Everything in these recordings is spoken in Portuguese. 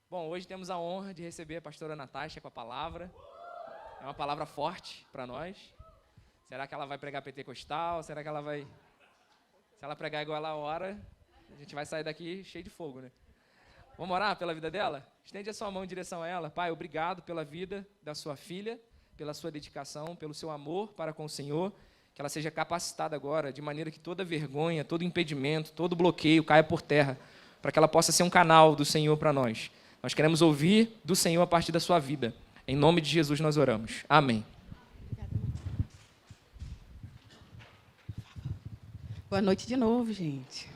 Bom, hoje temos a honra de receber a pastora Natasha com a palavra. É uma palavra forte para nós. Será que ela vai pregar pentecostal? Será que ela vai... Se ela pregar igual ela ora, a gente vai sair daqui cheio de fogo, né? Vamos orar pela vida dela? Estende a sua mão em direção a ela. Pai, obrigado pela vida da sua filha, pela sua dedicação, pelo seu amor para com o Senhor. Que ela seja capacitada agora, de maneira que toda vergonha, todo impedimento, todo bloqueio caia por terra, para que ela possa ser um canal do Senhor para nós. Nós queremos ouvir do Senhor a partir da sua vida. Em nome de Jesus nós oramos. Amém. Boa noite de novo, gente.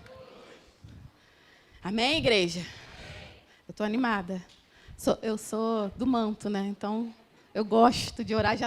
Amém, igreja? Eu estou animada. Eu sou do manto, né? Então, eu gosto de orar.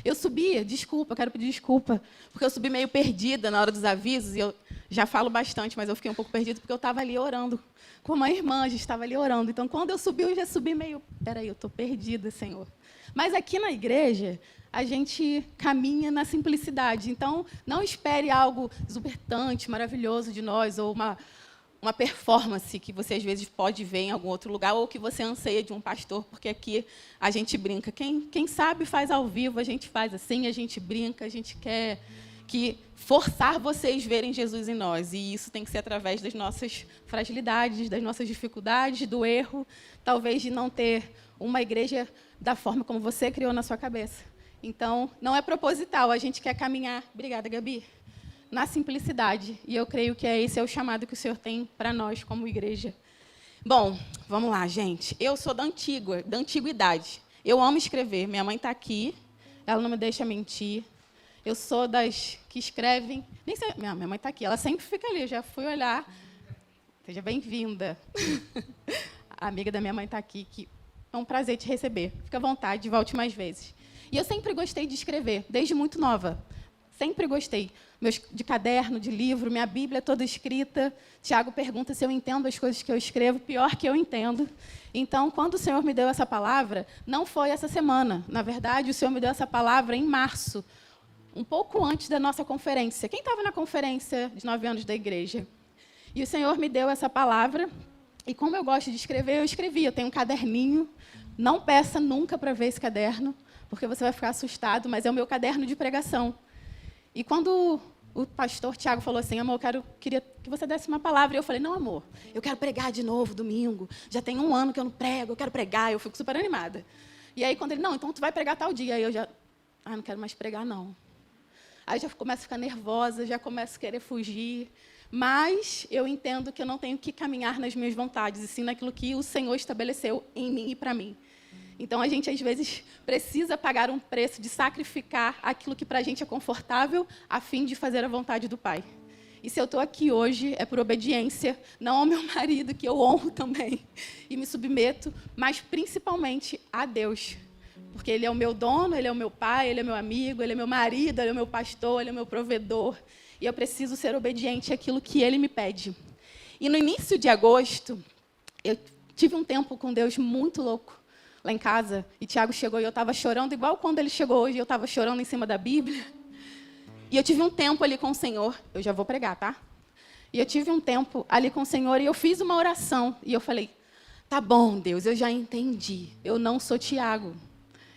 Eu subi, desculpa, quero pedir desculpa, porque eu subi meio perdida na hora dos avisos, e eu já falo bastante, mas eu fiquei um pouco perdida, porque eu estava ali orando com uma irmã, a gente estava ali orando. Então, quando eu subi, eu já subi meio... Peraí, eu estou perdida, Senhor. Mas aqui na igreja, a gente caminha na simplicidade. Então, não espere algo exuberante, maravilhoso de nós, ou uma performance que você, às vezes, pode ver em algum outro lugar, ou que você anseia de um pastor, porque aqui a gente brinca. Quem sabe faz ao vivo, a gente faz assim, a gente brinca, a gente quer forçar vocês verem Jesus em nós. E isso tem que ser através das nossas fragilidades, das nossas dificuldades, do erro, talvez de não ter uma igreja da forma como você criou na sua cabeça. Então, não é proposital, a gente quer caminhar. Obrigada, Gabi. Na simplicidade. E eu creio que esse é o chamado que o Senhor tem para nós como igreja. Bom, vamos lá, gente. Eu sou da antiguidade. Eu amo escrever. Minha mãe está aqui, ela não me deixa mentir. Eu sou das que escrevem... Nem sei, minha mãe está aqui, ela sempre fica ali, eu já fui olhar. Seja bem-vinda. A amiga da minha mãe está aqui, que é um prazer te receber. Fica à vontade, volte mais vezes. E eu sempre gostei de escrever, desde muito nova. Sempre gostei. De caderno, de livro, minha Bíblia é toda escrita. Tiago pergunta se eu entendo as coisas que eu escrevo. Pior que eu entendo. Então, quando o Senhor me deu essa palavra, não foi essa semana. Na verdade, o Senhor me deu essa palavra em março, um pouco antes da nossa conferência. Quem estava na conferência de 9 anos da igreja? E o Senhor me deu essa palavra. E como eu gosto de escrever, eu escrevi. Eu tenho um caderninho. Não peça nunca para ver esse caderno, porque você vai ficar assustado, mas é o meu caderno de pregação. E quando o pastor Tiago falou assim, amor, queria que você desse uma palavra, e eu falei, não, amor, eu quero pregar de novo, domingo, já tem 1 ano que eu não prego, eu quero pregar, eu fico super animada. E aí, quando ele, não, então tu vai pregar tal dia, aí eu já, não quero mais pregar, não. Aí já começo a ficar nervosa, já começo a querer fugir, mas eu entendo que eu não tenho que caminhar nas minhas vontades, e sim naquilo que o Senhor estabeleceu em mim e para mim. Então, a gente, às vezes, precisa pagar um preço de sacrificar aquilo que para a gente é confortável, a fim de fazer a vontade do Pai. E se eu estou aqui hoje, é por obediência, não ao meu marido, que eu honro também, e me submeto, mas principalmente a Deus. Porque Ele é o meu dono, Ele é o meu pai, Ele é meu amigo, Ele é meu marido, Ele é meu pastor, Ele é meu provedor. E eu preciso ser obediente àquilo que Ele me pede. E no início de agosto, eu tive um tempo com Deus muito louco, lá em casa, e Tiago chegou e eu estava chorando, igual quando ele chegou hoje, eu estava chorando em cima da Bíblia. E eu tive um tempo ali com o Senhor, eu já vou pregar, tá? E eu tive um tempo ali com o Senhor, e eu fiz uma oração, e eu falei, tá bom, Deus, eu já entendi, eu não sou Tiago.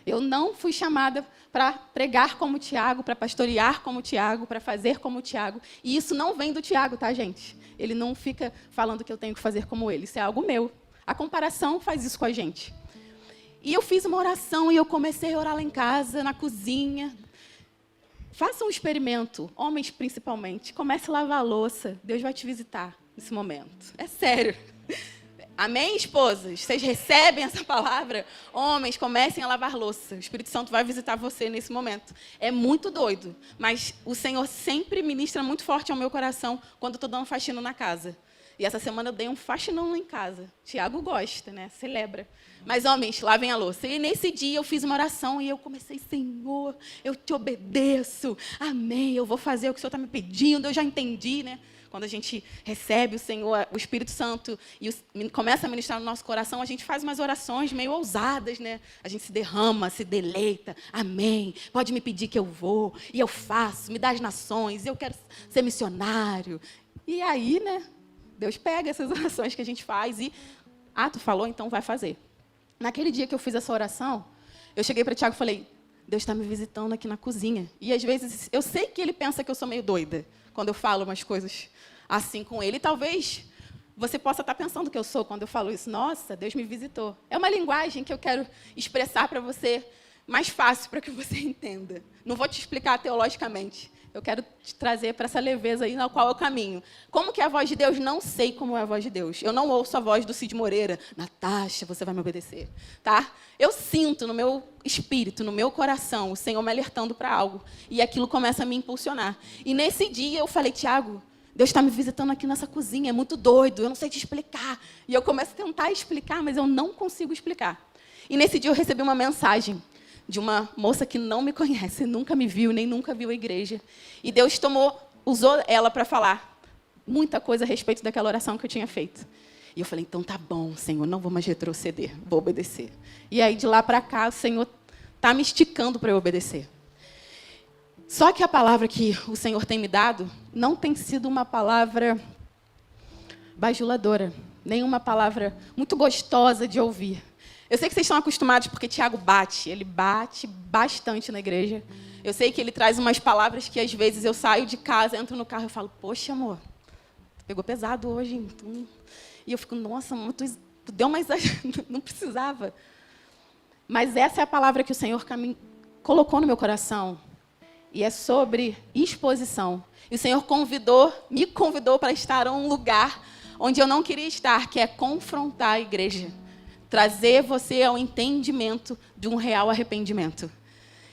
Eu não fui chamada para pregar como Tiago, para pastorear como Tiago, para fazer como Tiago. E isso não vem do Tiago, tá, gente? Ele não fica falando que eu tenho que fazer como ele, isso é algo meu. A comparação faz isso com a gente. E eu fiz uma oração e eu comecei a orar lá em casa, na cozinha. Faça um experimento, homens principalmente. Comece a lavar a louça. Deus vai te visitar nesse momento. É sério. Amém, esposas? Vocês recebem essa palavra? Homens, comecem a lavar louça. O Espírito Santo vai visitar você nesse momento. É muito doido, mas o Senhor sempre ministra muito forte ao meu coração quando eu estou dando faxina na casa. E essa semana eu dei um faxinão lá em casa. Tiago gosta, né? Celebra. Mas, homens, lavem a louça. E nesse dia eu fiz uma oração e eu comecei, Senhor, eu te obedeço. Amém, eu vou fazer o que o Senhor está me pedindo. Eu já entendi, né? Quando a gente recebe o Senhor, o Espírito Santo, e começa a ministrar no nosso coração, a gente faz umas orações meio ousadas, né? A gente se derrama, se deleita. Amém. Pode me pedir que eu vou, e eu faço. Me dá as nações, eu quero ser missionário. E aí, né? Deus pega essas orações que a gente faz e Ah, tu falou, então vai fazer. Naquele dia que eu fiz essa oração, eu cheguei para Tiago e falei, Deus está me visitando aqui na cozinha. E, às vezes, eu sei que ele pensa que eu sou meio doida quando eu falo umas coisas assim com ele. E talvez você possa estar pensando que eu sou quando eu falo isso. Nossa, Deus me visitou. É uma linguagem que eu quero expressar para você mais fácil, para que você entenda. Não vou te explicar teologicamente. Eu quero te trazer para essa leveza aí na qual eu caminho. Como que é a voz de Deus? Não sei como é a voz de Deus. Eu não ouço a voz do Cid Moreira. Natasha, você vai me obedecer. Tá? Eu sinto no meu espírito, no meu coração, o Senhor me alertando para algo. E aquilo começa a me impulsionar. E nesse dia eu falei, Tiago, Deus está me visitando aqui nessa cozinha, é muito doido, eu não sei te explicar. E eu começo a tentar explicar, mas eu não consigo explicar. E nesse dia eu recebi uma mensagem de uma moça que não me conhece, nunca me viu, nem nunca viu a igreja. E Deus usou ela para falar muita coisa a respeito daquela oração que eu tinha feito. E eu falei, então tá bom, Senhor, não vou mais retroceder, vou obedecer. E aí, de lá para cá, o Senhor está me esticando para eu obedecer. Só que a palavra que o Senhor tem me dado não tem sido uma palavra bajuladora, nem uma palavra muito gostosa de ouvir. Eu sei que vocês estão acostumados porque Tiago bate, ele bate bastante na igreja. Eu sei que ele traz umas palavras que, às vezes, eu saio de casa, entro no carro e falo, poxa, amor, tu pegou pesado hoje, hein? E eu fico, nossa, amor, tu deu uma exagerada, não precisava. Mas essa é a palavra que o Senhor colocou no meu coração. E é sobre exposição. E o Senhor me convidou para estar em um lugar onde eu não queria estar, que é confrontar a igreja. Trazer você ao entendimento de um real arrependimento.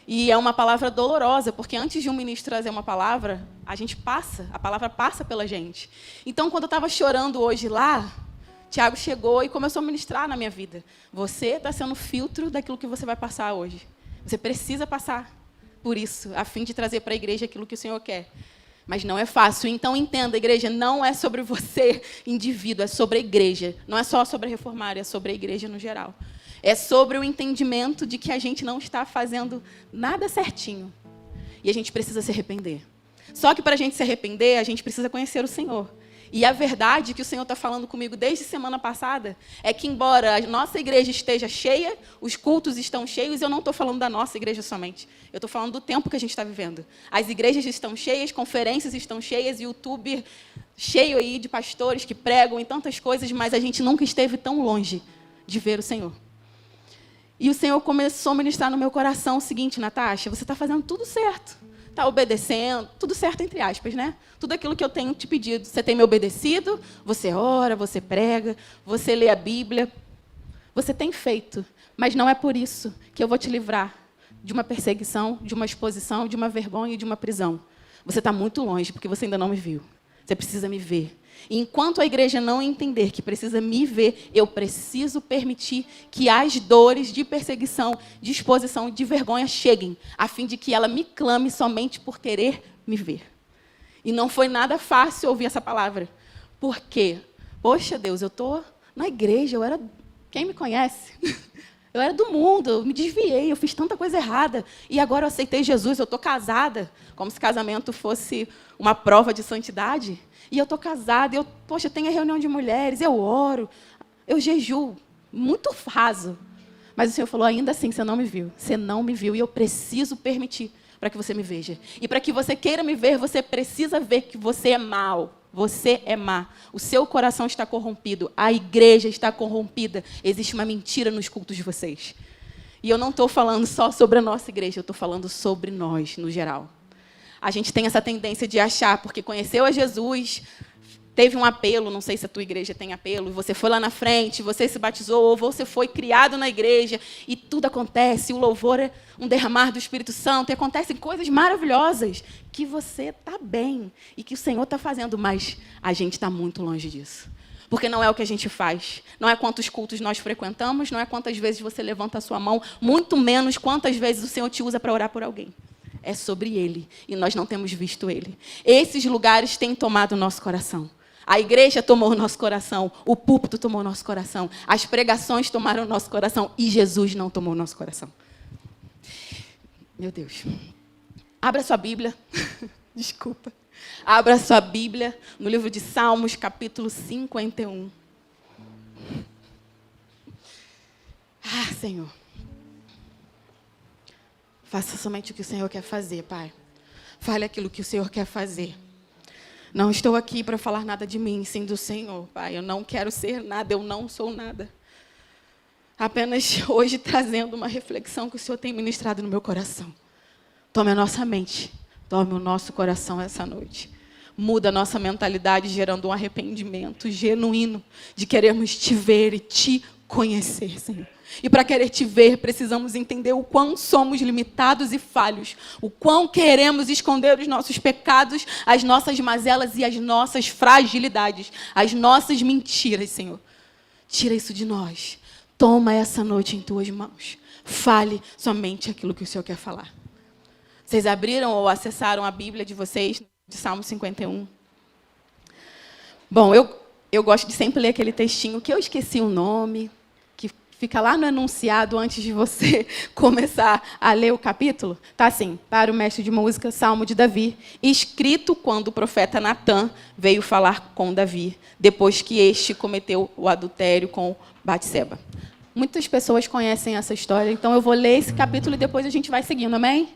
E é uma palavra dolorosa, porque antes de um ministro trazer uma palavra, a palavra passa pela gente. Então, quando eu estava chorando hoje lá, Tiago chegou e começou a ministrar na minha vida. Você está sendo filtro daquilo que você vai passar hoje. Você precisa passar por isso, a fim de trazer para a igreja aquilo que o Senhor quer. Mas não é fácil. Então, entenda, igreja, não é sobre você, indivíduo, é sobre a igreja. Não é só sobre a reformária, é sobre a igreja no geral. É sobre o entendimento de que a gente não está fazendo nada certinho. E a gente precisa se arrepender. Só que para a gente se arrepender, a gente precisa conhecer o Senhor. E a verdade que o Senhor está falando comigo desde semana passada é que, embora a nossa igreja esteja cheia, os cultos estão cheios, eu não estou falando da nossa igreja somente. Eu estou falando do tempo que a gente está vivendo. As igrejas estão cheias, conferências estão cheias, YouTube cheio aí de pastores que pregam em tantas coisas, mas a gente nunca esteve tão longe de ver o Senhor. E o Senhor começou a ministrar no meu coração o seguinte, Natasha, você está fazendo tudo certo. Está obedecendo, tudo certo entre aspas, né? Tudo aquilo que eu tenho te pedido. Você tem me obedecido, você ora, você prega, você lê a Bíblia. Você tem feito, mas não é por isso que eu vou te livrar de uma perseguição, de uma exposição, de uma vergonha e de uma prisão. Você está muito longe, porque você ainda não me viu. Você precisa me ver. E enquanto a igreja não entender que precisa me ver, eu preciso permitir que as dores de perseguição, de exposição e de vergonha cheguem, a fim de que ela me clame somente por querer me ver. E não foi nada fácil ouvir essa palavra. Por quê? Poxa, Deus, eu estou na igreja, quem me conhece? Eu era do mundo, eu me desviei, eu fiz tanta coisa errada. E agora eu aceitei Jesus, eu estou casada, como se casamento fosse uma prova de santidade. E eu estou casada, poxa, tenho a reunião de mulheres, eu oro, eu jejuo, muito raso. Mas o Senhor falou, ainda assim, você não me viu. Você não me viu e eu preciso permitir para que você me veja. E para que você queira me ver, você precisa ver que você é mau. Você é má. O seu coração está corrompido. A igreja está corrompida. Existe uma mentira nos cultos de vocês. E eu não estou falando só sobre a nossa igreja, eu estou falando sobre nós, no geral. A gente tem essa tendência de achar, porque conheceu a Jesus, teve um apelo, não sei se a tua igreja tem apelo, você foi lá na frente, você se batizou, ou você foi criado na igreja, e tudo acontece, o louvor é um derramar do Espírito Santo, e acontecem coisas maravilhosas, que você está bem, e que o Senhor está fazendo, mas a gente está muito longe disso. Porque não é o que a gente faz, não é quantos cultos nós frequentamos, não é quantas vezes você levanta a sua mão, muito menos quantas vezes o Senhor te usa para orar por alguém. É sobre Ele, e nós não temos visto Ele. Esses lugares têm tomado o nosso coração. A igreja tomou o nosso coração, o púlpito tomou o nosso coração, as pregações tomaram o nosso coração, e Jesus não tomou o nosso coração. Meu Deus. Abra sua Bíblia. Desculpa. Abra sua Bíblia no livro de Salmos, capítulo 51. Senhor. Faça somente o que o Senhor quer fazer, Pai. Fale aquilo que o Senhor quer fazer. Não estou aqui para falar nada de mim, sim do Senhor, Pai. Eu não quero ser nada, eu não sou nada. Apenas hoje trazendo uma reflexão que o Senhor tem ministrado no meu coração. Tome a nossa mente, tome o nosso coração essa noite. Muda a nossa mentalidade, gerando um arrependimento genuíno de querermos te ver e te conhecer, Senhor. E para querer te ver, precisamos entender o quão somos limitados e falhos, o quão queremos esconder os nossos pecados, as nossas mazelas e as nossas fragilidades, as nossas mentiras, Senhor. Tira isso de nós. Toma essa noite em tuas mãos. Fale somente aquilo que o Senhor quer falar. Vocês abriram ou acessaram a Bíblia de vocês, de Salmo 51? Bom, eu gosto de sempre ler aquele textinho que eu esqueci o nome, que fica lá no enunciado antes de você começar a ler o capítulo. Está assim, para o mestre de música, Salmo de Davi, escrito quando o profeta Natã veio falar com Davi, depois que este cometeu o adultério com Batseba. Muitas pessoas conhecem essa história, então eu vou ler esse capítulo e depois a gente vai seguindo, amém?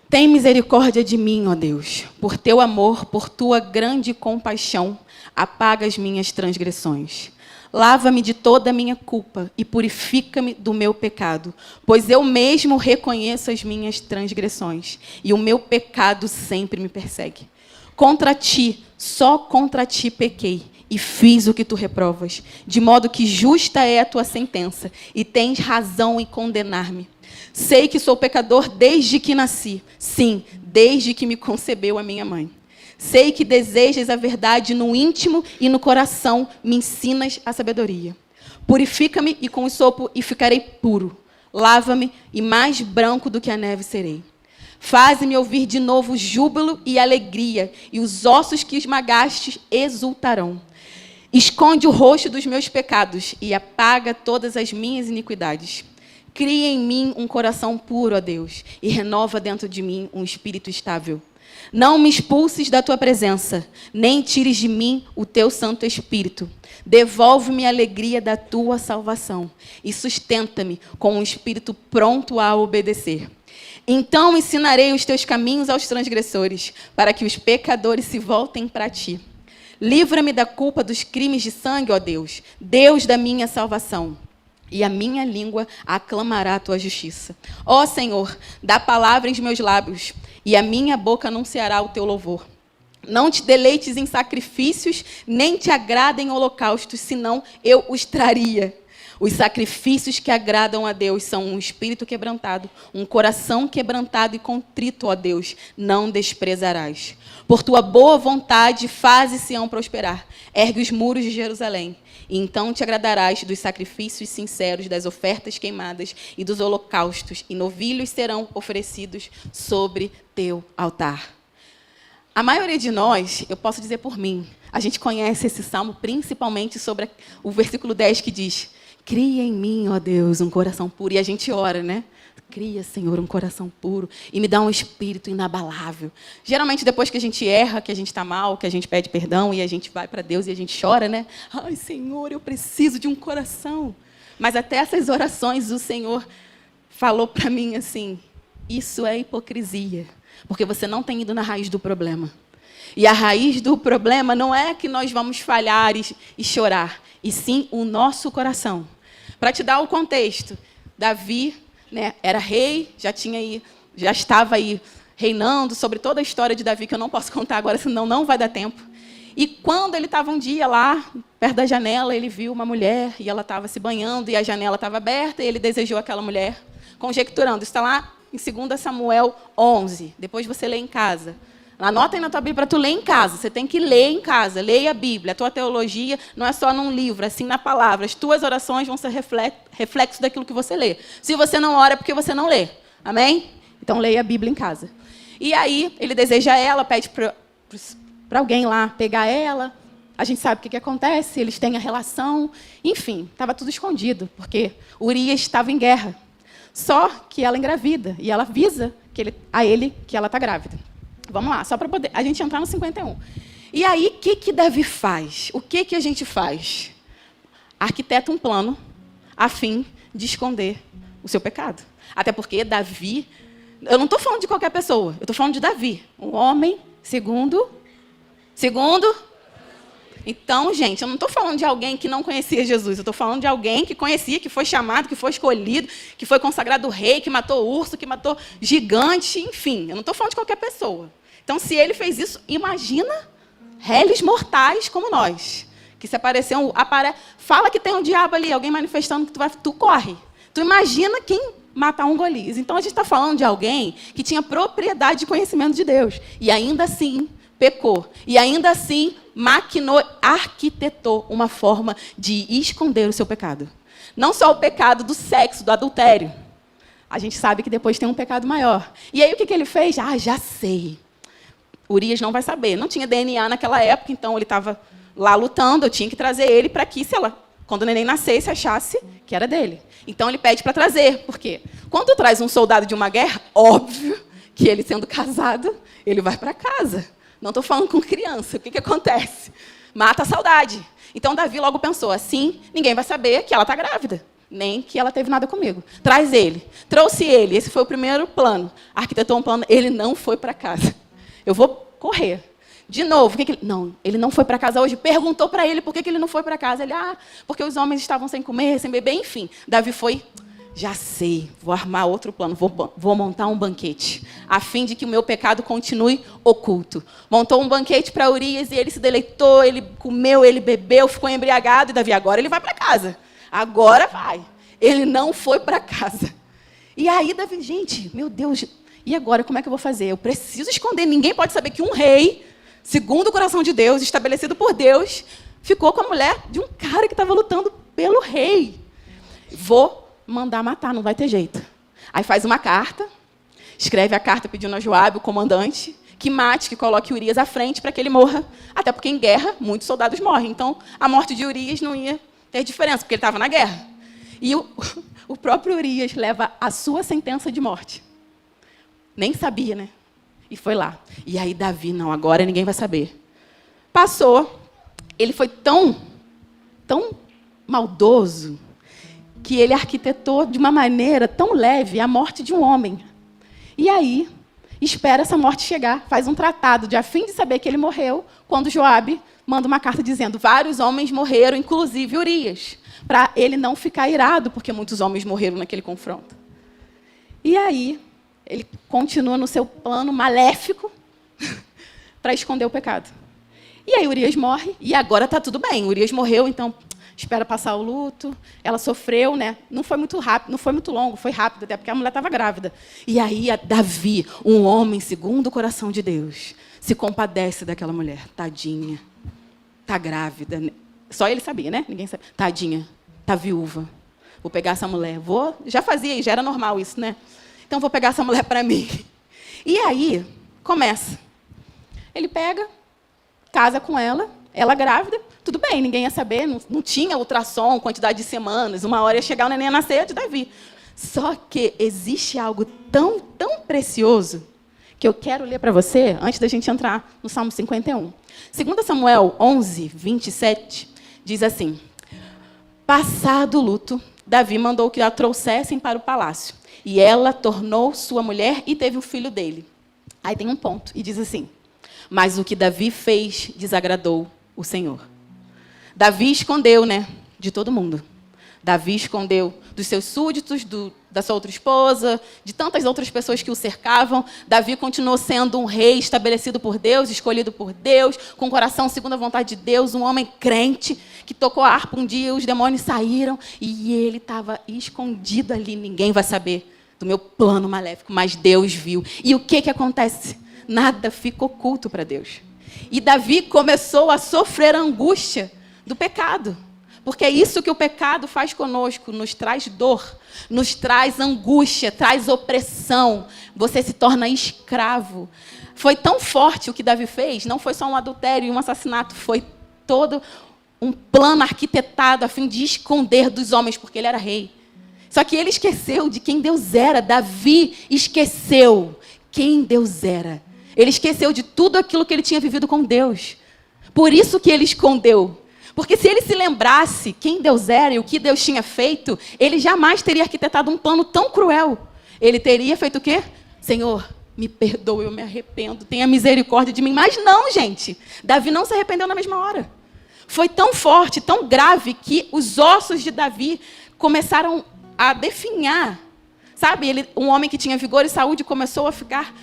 Tem misericórdia de mim, ó Deus, por teu amor, por tua grande compaixão, apaga as minhas transgressões. Lava-me de toda a minha culpa e purifica-me do meu pecado, pois eu mesmo reconheço as minhas transgressões e o meu pecado sempre me persegue. Contra ti, só contra ti pequei e fiz o que tu reprovas, de modo que justa é a tua sentença e tens razão em condenar-me. Sei que sou pecador desde que nasci, sim, desde que me concebeu a minha mãe. Sei que desejas a verdade no íntimo e no coração me ensinas a sabedoria. Purifica-me e com o sopro e ficarei puro. Lava-me e mais branco do que a neve serei. Faze-me ouvir de novo júbilo e alegria, e os ossos que esmagastes exultarão. Esconde o rosto dos meus pecados e apaga todas as minhas iniquidades. Cria em mim um coração puro, ó Deus, e renova dentro de mim um espírito estável. Não me expulses da tua presença, nem tires de mim o teu Santo Espírito. Devolve-me a alegria da tua salvação e sustenta-me com um espírito pronto a obedecer. Então ensinarei os teus caminhos aos transgressores, para que os pecadores se voltem para ti. Livra-me da culpa dos crimes de sangue, ó Deus, Deus da minha salvação. E a minha língua aclamará a tua justiça. Ó Senhor, dá palavra em meus lábios, e a minha boca anunciará o teu louvor. Não te deleites em sacrifícios, nem te agrada em holocaustos, senão eu os traria. Os sacrifícios que agradam a Deus são um espírito quebrantado, um coração quebrantado e contrito, ó Deus, não desprezarás. Por tua boa vontade, faze Sião prosperar. Ergue os muros de Jerusalém. E então te agradarás dos sacrifícios sinceros, das ofertas queimadas e dos holocaustos, e novilhos serão oferecidos sobre teu altar. A maioria de nós, eu posso dizer por mim, a gente conhece esse salmo principalmente sobre o versículo 10 que diz: cria em mim, ó Deus, um coração puro. E a gente ora, né? Cria, Senhor, um coração puro e me dá um espírito inabalável. Geralmente, depois que a gente erra, que a gente está mal, que a gente pede perdão e a gente vai para Deus e a gente chora, né? Ai, Senhor, eu preciso de um coração. Mas até essas orações, o Senhor falou para mim assim: isso é hipocrisia, porque você não tem ido na raiz do problema. E a raiz do problema não é que nós vamos falhar e chorar, e sim o nosso coração. Para te dar o contexto, Davi, né, era rei, já estava aí reinando sobre toda a história de Davi, que eu não posso contar agora, senão não vai dar tempo. E quando ele estava um dia lá, perto da janela, ele viu uma mulher, e ela estava se banhando, e a janela estava aberta, e ele desejou aquela mulher, conjecturando. Isso está lá em 2 Samuel 11, depois você lê em casa. Anota aí na tua Bíblia para tu ler em casa. Você tem que ler em casa. Leia a Bíblia. A tua teologia não é só num livro, é assim na palavra. As tuas orações vão ser reflexo daquilo que você lê. Se você não ora, é porque você não lê. Amém? Então, leia a Bíblia em casa. E aí, ele deseja ela, pede para alguém lá pegar ela. A gente sabe o que acontece. Eles têm a relação. Enfim, estava tudo escondido, porque Urias estava em guerra. Só que ela engravida. E ela avisa a ele que ela está grávida. Vamos lá, só para poder a gente entrar no 51. E aí, o que Davi faz? O que a gente faz? Arquiteta um plano, a fim de esconder o seu pecado. Até porque Davi, eu não estou falando de qualquer pessoa, eu estou falando de Davi, um homem segundo. Então, gente, eu não estou falando de alguém que não conhecia Jesus, eu estou falando de alguém que conhecia, que foi chamado, que foi escolhido, que foi consagrado rei, que matou urso, que matou gigante, enfim. Eu não estou falando de qualquer pessoa. Então, se ele fez isso, imagina réis mortais como nós. Que se aparecer fala que tem um diabo ali, alguém manifestando que tu corre. Tu imagina quem matar um Golias. Então, a gente está falando de alguém que tinha propriedade de conhecimento de Deus. E ainda assim pecou. E ainda assim maquinou, arquitetou uma forma de esconder o seu pecado. Não só o pecado do sexo, do adultério. A gente sabe que depois tem um pecado maior. E aí o que ele fez? Já sei. Urias não vai saber. Não tinha DNA naquela época, então ele estava lá lutando, eu tinha que trazer ele para que, sei lá, quando o neném nascesse, achasse que era dele. Então ele pede para trazer. Por quê? Quando traz um soldado de uma guerra, óbvio que ele sendo casado, ele vai para casa. Não estou falando com criança. O que acontece? Mata a saudade. Então, Davi logo pensou, assim, ninguém vai saber que ela está grávida, nem que ela teve nada comigo. Traz ele. Trouxe ele. Esse foi o primeiro plano. Arquitetou um plano. Ele não foi para casa. Eu vou correr. De novo. Não, ele não foi para casa hoje. Perguntou para ele por que ele não foi para casa. Ele, porque os homens estavam sem comer, sem beber, enfim. Davi foi... Já sei, vou armar outro plano, vou montar um banquete, a fim de que o meu pecado continue oculto. Montou um banquete para Urias e ele se deleitou, ele comeu, ele bebeu, ficou embriagado. E Davi, agora ele vai para casa. Agora vai. Ele não foi para casa. E aí Davi, gente, meu Deus, e agora como é que eu vou fazer? Eu preciso esconder, ninguém pode saber que um rei, segundo o coração de Deus, estabelecido por Deus, ficou com a mulher de um cara que estava lutando pelo rei. Vou mandar matar, não vai ter jeito. Aí faz uma carta, escreve a carta pedindo a Joabe, o comandante, que mate, que coloque Urias à frente para que ele morra. Até porque em guerra, muitos soldados morrem. Então, a morte de Urias não ia ter diferença, porque ele estava na guerra. E o próprio Urias leva a sua sentença de morte. Nem sabia, né? E foi lá. E aí Davi, não, agora ninguém vai saber. Passou. Ele foi tão maldoso, que ele arquitetou de uma maneira tão leve a morte de um homem. E aí, espera essa morte chegar, faz um tratado a fim de saber que ele morreu, quando Joabe manda uma carta dizendo vários homens morreram, inclusive Urias, para ele não ficar irado, porque muitos homens morreram naquele confronto. E aí, ele continua no seu plano maléfico para esconder o pecado. E aí Urias morre, e agora está tudo bem. Urias morreu, então... espera passar o luto, ela sofreu, né? Não foi muito rápido, não foi muito longo, foi rápido, até porque a mulher estava grávida. E aí Davi, um homem segundo o coração de Deus, se compadece daquela mulher. Tadinha, tá grávida. Só ele sabia, né? Ninguém sabia. Tadinha, tá viúva. Vou pegar essa mulher. Já fazia, já era normal isso, né? Então vou pegar essa mulher para mim. E aí começa. Ele pega, casa com ela grávida. Tudo bem, ninguém ia saber, não tinha ultrassom, quantidade de semanas, uma hora ia chegar o neném a nascer de Davi. Só que existe algo tão precioso que eu quero ler para você, antes da gente entrar no Salmo 51. 2 Samuel 11, 27, diz assim, passado o luto, Davi mandou que a trouxessem para o palácio, e ela tornou sua mulher e teve um filho dele. Aí tem um ponto, e diz assim, mas o que Davi fez desagradou o Senhor. Davi escondeu, né, de todo mundo. Davi escondeu dos seus súditos, da sua outra esposa, de tantas outras pessoas que o cercavam. Davi continuou sendo um rei estabelecido por Deus, escolhido por Deus, com o coração segundo a vontade de Deus, um homem crente, que tocou a harpa um dia, os demônios saíram, e ele estava escondido ali. Ninguém vai saber do meu plano maléfico, mas Deus viu. E o que acontece? Nada fica oculto para Deus. E Davi começou a sofrer a angústia do pecado. Porque é isso que o pecado faz conosco, nos traz dor, nos traz angústia, traz opressão. Você se torna escravo. Foi tão forte o que Davi fez, não foi só um adultério e um assassinato, foi todo um plano arquitetado a fim de esconder dos homens, porque ele era rei. Só que ele esqueceu de quem Deus era. Davi esqueceu quem Deus era. Ele esqueceu de tudo aquilo que ele tinha vivido com Deus. Por isso que ele escondeu. Porque se ele se lembrasse quem Deus era e o que Deus tinha feito, ele jamais teria arquitetado um plano tão cruel. Ele teria feito o quê? Senhor, me perdoa, eu me arrependo, tenha misericórdia de mim. Mas não, gente. Davi não se arrependeu na mesma hora. Foi tão forte, tão grave, que os ossos de Davi começaram a definhar. Sabe, um homem que tinha vigor e saúde começou a ficar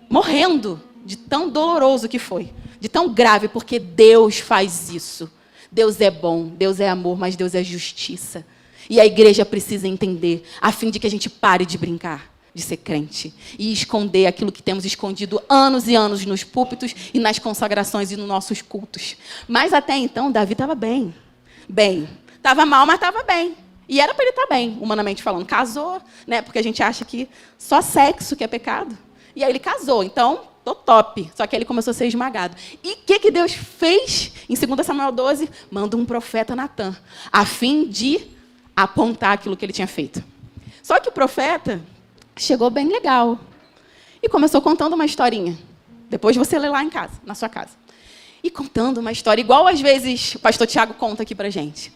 morrendo de tão doloroso que foi. De tão grave, porque Deus faz isso. Deus é bom, Deus é amor, mas Deus é justiça. E a igreja precisa entender, a fim de que a gente pare de brincar, de ser crente. E esconder aquilo que temos escondido anos e anos nos púlpitos e nas consagrações e nos nossos cultos. Mas até então, Davi estava bem. Bem. Estava mal, mas estava bem. E era para ele estar bem, humanamente falando. Casou, né? Porque a gente acha que só sexo que é pecado. E aí ele casou, então, tô top. Só que aí ele começou a ser esmagado. E o que Deus fez? Em 2 Samuel 12, manda um profeta Natan, a fim de apontar aquilo que ele tinha feito. Só que o profeta chegou bem legal. E começou contando uma historinha. Depois você lê lá em casa, na sua casa. E contando uma história, igual às vezes o pastor Tiago conta aqui pra gente.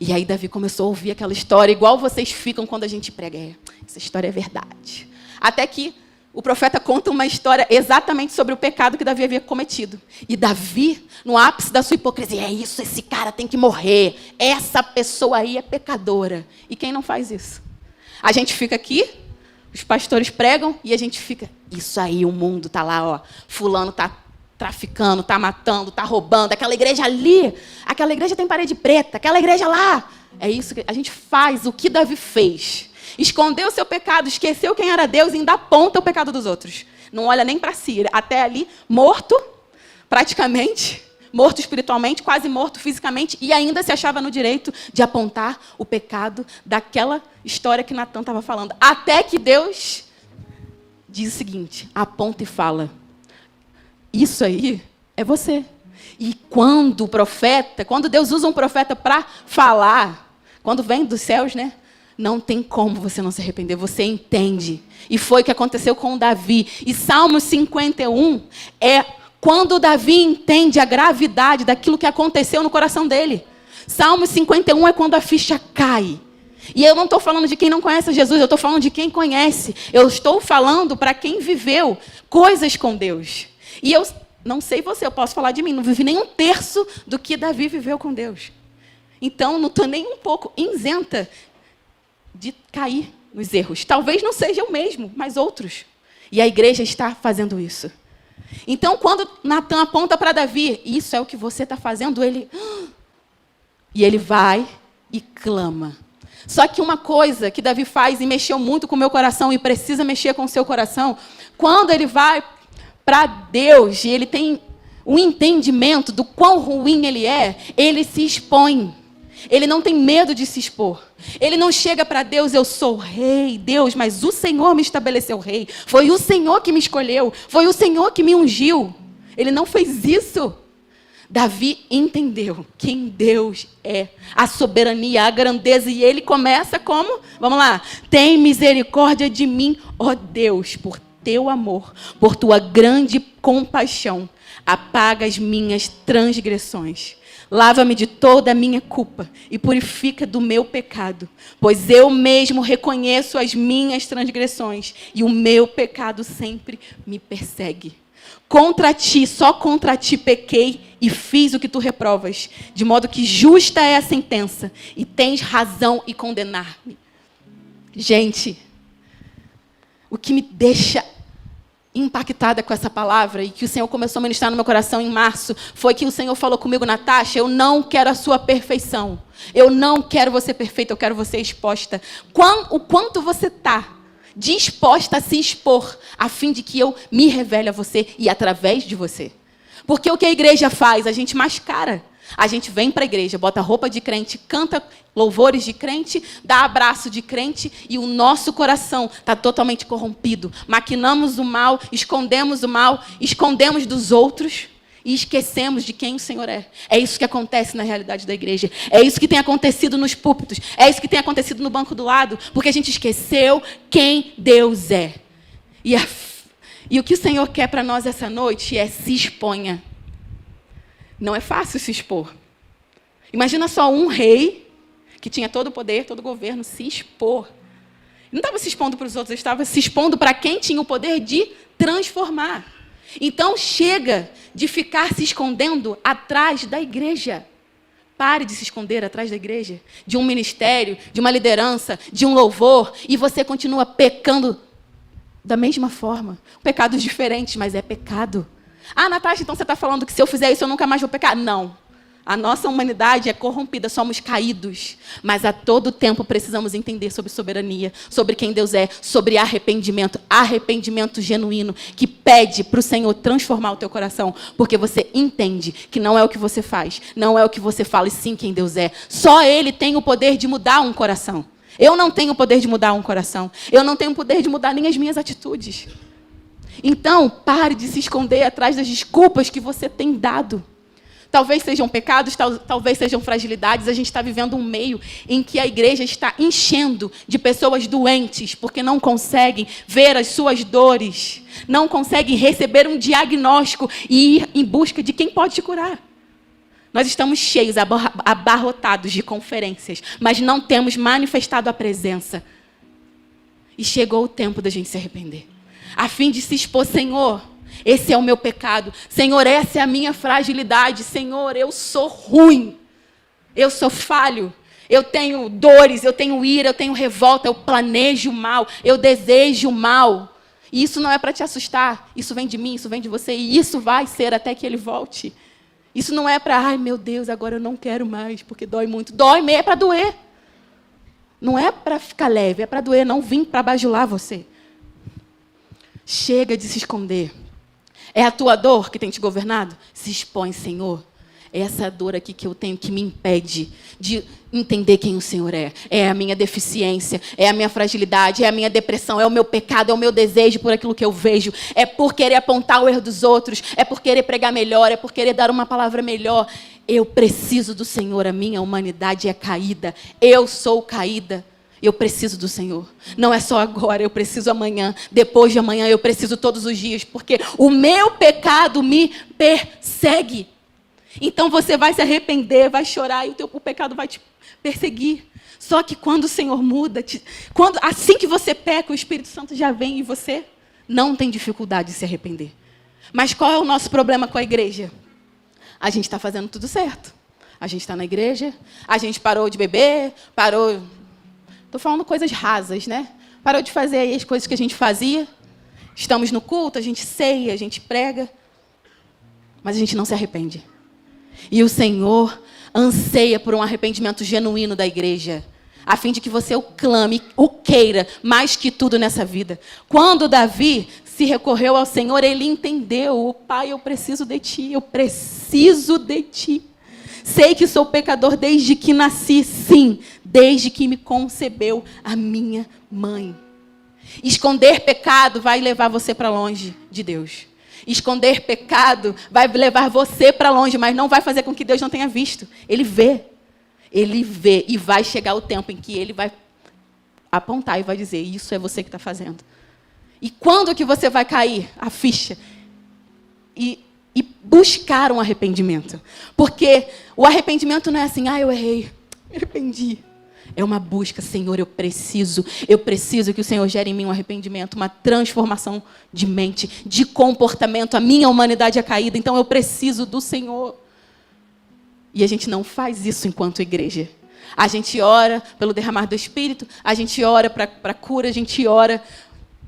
E aí Davi começou a ouvir aquela história, igual vocês ficam quando a gente prega. Essa história é verdade. Até que o profeta conta uma história exatamente sobre o pecado que Davi havia cometido. E Davi, no ápice da sua hipocrisia, é isso, esse cara tem que morrer. Essa pessoa aí é pecadora. E quem não faz isso? A gente fica aqui, os pastores pregam e a gente fica, isso aí, o mundo está lá, ó, fulano está traficando, está matando, está roubando, aquela igreja ali, aquela igreja tem parede preta, aquela igreja lá. É isso que a gente faz, o que Davi fez. Escondeu o seu pecado, esqueceu quem era Deus e ainda aponta o pecado dos outros. Não olha nem para si, até ali, morto, praticamente, morto espiritualmente, quase morto fisicamente, e ainda se achava no direito de apontar o pecado daquela história que Natan estava falando. Até que Deus diz o seguinte, aponta e fala, isso aí é você. E quando Deus usa um profeta para falar, quando vem dos céus, né? Não tem como você não se arrepender, você entende. E foi o que aconteceu com Davi. E Salmo 51 é quando Davi entende a gravidade daquilo que aconteceu no coração dele. Salmo 51 é quando a ficha cai. E eu não estou falando de quem não conhece Jesus, eu estou falando de quem conhece. Eu estou falando para quem viveu coisas com Deus. E eu não sei você, eu posso falar de mim, não vivi nem um terço do que Davi viveu com Deus. Então, não estou nem um pouco isenta de cair nos erros. Talvez não seja o mesmo, mas outros. E a igreja está fazendo isso. Então, quando Natan aponta para Davi, isso é o que você está fazendo, e ele vai e clama. Só que uma coisa que Davi faz e mexeu muito com o meu coração e precisa mexer com o seu coração, quando ele vai para Deus e ele tem um entendimento do quão ruim ele é, ele se expõe. Ele não tem medo de se expor. Ele não chega para Deus, eu sou rei, Deus, mas o Senhor me estabeleceu rei. Foi o Senhor que me escolheu. Foi o Senhor que me ungiu. Ele não fez isso. Davi entendeu quem Deus é, a soberania, a grandeza. E ele começa como? Vamos lá. Tem misericórdia de mim, ó Deus, por teu amor, por tua grande compaixão. Apaga as minhas transgressões. Lava-me de toda a minha culpa e purifica do meu pecado, pois eu mesmo reconheço as minhas transgressões e o meu pecado sempre me persegue. Contra ti, só contra ti pequei e fiz o que tu reprovas, de modo que justa é a sentença e tens razão em condenar-me. Gente, o que me deixa impactada com essa palavra e que o Senhor começou a ministrar no meu coração em março, foi que o Senhor falou comigo, Natasha, eu não quero a sua perfeição. Eu não quero você perfeita, eu quero você exposta. O quanto você está disposta a se expor, a fim de que eu me revele a você e através de você. Porque o que a igreja faz? A gente mascara. A gente vem para a igreja, bota roupa de crente, canta louvores de crente, dá abraço de crente e o nosso coração está totalmente corrompido. Maquinamos o mal, escondemos dos outros e esquecemos de quem o Senhor é. É isso que acontece na realidade da igreja. É isso que tem acontecido nos púlpitos. É isso que tem acontecido no banco do lado, porque a gente esqueceu quem Deus é. E o que o Senhor quer para nós essa noite é se exponha. Não é fácil se expor. Imagina só um rei, que tinha todo o poder, todo o governo, se expor. Não estava se expondo para os outros, ele estava se expondo para quem tinha o poder de transformar. Então, chega de ficar se escondendo atrás da igreja. Pare de se esconder atrás da igreja, de um ministério, de uma liderança, de um louvor, e você continua pecando da mesma forma. Pecados diferentes, mas é pecado. Ah, Natasha, então você está falando que se eu fizer isso eu nunca mais vou pecar? Não. A nossa humanidade é corrompida, somos caídos. Mas a todo tempo precisamos entender sobre soberania, sobre quem Deus é, sobre arrependimento. Arrependimento genuíno, que pede para o Senhor transformar o teu coração. Porque você entende que não é o que você faz, não é o que você fala, e sim quem Deus é. Só Ele tem o poder de mudar um coração. Eu não tenho o poder de mudar um coração. Eu não tenho o poder de mudar nem as minhas atitudes. Então, pare de se esconder atrás das desculpas que você tem dado. Talvez sejam pecados, talvez sejam fragilidades. A gente está vivendo um meio em que a igreja está enchendo de pessoas doentes, porque não conseguem ver as suas dores, não conseguem receber um diagnóstico e ir em busca de quem pode te curar. Nós estamos cheios, abarrotados de conferências, mas não temos manifestado a presença. E chegou o tempo da gente se arrepender, a fim de se expor, Senhor, esse é o meu pecado. Senhor, essa é a minha fragilidade. Senhor, eu sou ruim. Eu sou falho. Eu tenho dores, eu tenho ira, eu tenho revolta, eu planejo mal, eu desejo mal. E isso não é para te assustar. Isso vem de mim, isso vem de você. E isso vai ser até que ele volte. Isso não é para, ai meu Deus, agora eu não quero mais, porque dói muito. Dói mesmo, é para doer. Não é para ficar leve, é para doer. Não vim para bajular você. Chega de se esconder. É a tua dor que tem te governado? Se expõe, Senhor. É essa dor aqui que eu tenho que me impede de entender quem o Senhor é. É a minha deficiência, é a minha fragilidade, é a minha depressão, é o meu pecado, é o meu desejo por aquilo que eu vejo. É por querer apontar o erro dos outros, é por querer pregar melhor, é por querer dar uma palavra melhor. Eu preciso do Senhor, a minha humanidade é caída. Eu sou caída. Eu preciso do Senhor. Não é só agora, eu preciso amanhã. Depois de amanhã, eu preciso todos os dias. Porque o meu pecado me persegue. Então você vai se arrepender, vai chorar e o pecado vai te perseguir. Só que quando o Senhor muda, assim que você peca, o Espírito Santo já vem e você não tem dificuldade de se arrepender. Mas qual é o nosso problema com a igreja? A gente está fazendo tudo certo. A gente está na igreja, a gente parou de beber, parou... Estou falando coisas rasas, né? Parou de fazer aí as coisas que a gente fazia. Estamos no culto, a gente ceia, a gente prega. Mas a gente não se arrepende. E o Senhor anseia por um arrependimento genuíno da igreja, a fim de que você o clame, o queira, mais que tudo nessa vida. Quando Davi se recorreu ao Senhor, ele entendeu: Pai, eu preciso de Ti, eu preciso de Ti. Sei que sou pecador desde que nasci, sim, desde que me concebeu a minha mãe. Esconder pecado vai levar você para longe de Deus. Esconder pecado vai levar você para longe, mas não vai fazer com que Deus não tenha visto. Ele vê, e vai chegar o tempo em que Ele vai apontar e vai dizer: isso é você que está fazendo. E quando que você vai cair a ficha? E buscar um arrependimento. Porque o arrependimento não é assim: eu errei, me arrependi. É uma busca: Senhor, eu preciso que o Senhor gere em mim um arrependimento, uma transformação de mente, de comportamento. A minha humanidade é caída, então eu preciso do Senhor. E a gente não faz isso enquanto igreja. A gente ora pelo derramar do Espírito, a gente ora para cura, a gente ora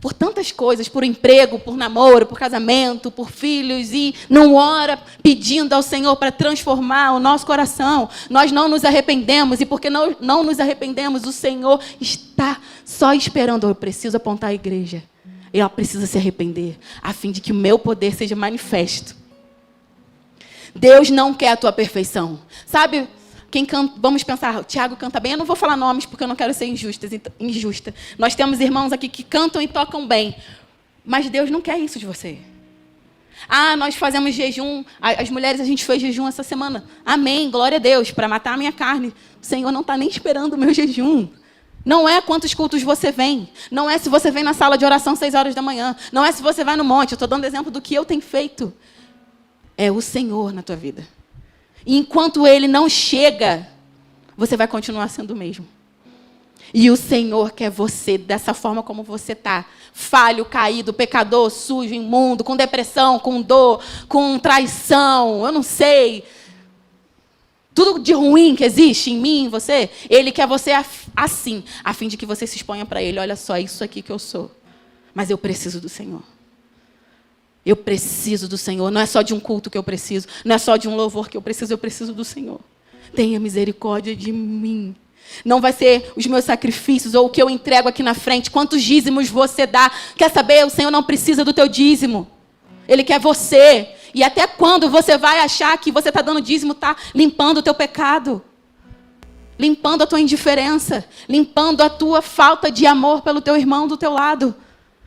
por tantas coisas, por emprego, por namoro, por casamento, por filhos, e não ora pedindo ao Senhor para transformar o nosso coração. Nós não nos arrependemos, e porque não nos arrependemos, o Senhor está só esperando. Eu preciso apontar a igreja. Ela precisa se arrepender, a fim de que o meu poder seja manifesto. Deus não quer a tua perfeição. Sabe... Quem canta, vamos pensar, o Tiago canta bem. Eu não vou falar nomes porque eu não quero ser injusta. Nós temos irmãos aqui que cantam e tocam bem. Mas Deus não quer isso de você. Nós fazemos jejum. As mulheres, a gente fez jejum essa semana. Amém, glória a Deus, para matar a minha carne. O Senhor não está nem esperando o meu jejum. Não é quantos cultos você vem. Não é se você vem na sala de oração 6 horas da manhã. Não é se você vai no monte. Eu estou dando exemplo do que eu tenho feito. É o Senhor na tua vida. E enquanto ele não chega, você vai continuar sendo o mesmo. E o Senhor quer você dessa forma como você está. Falho, caído, pecador, sujo, imundo, com depressão, com dor, com traição, eu não sei. Tudo de ruim que existe em mim, em você, Ele quer você assim, a fim de que você se exponha para Ele. Olha só, isso aqui que eu sou. Mas eu preciso do Senhor. Eu preciso do Senhor. Não é só de um culto que eu preciso. Não é só de um louvor que eu preciso do Senhor. Tenha misericórdia de mim. Não vai ser os meus sacrifícios ou o que eu entrego aqui na frente. Quantos dízimos você dá? Quer saber? O Senhor não precisa do teu dízimo. Ele quer você. E até quando você vai achar que você está dando dízimo, está limpando o teu pecado? Limpando a tua indiferença. Limpando a tua falta de amor pelo teu irmão do teu lado.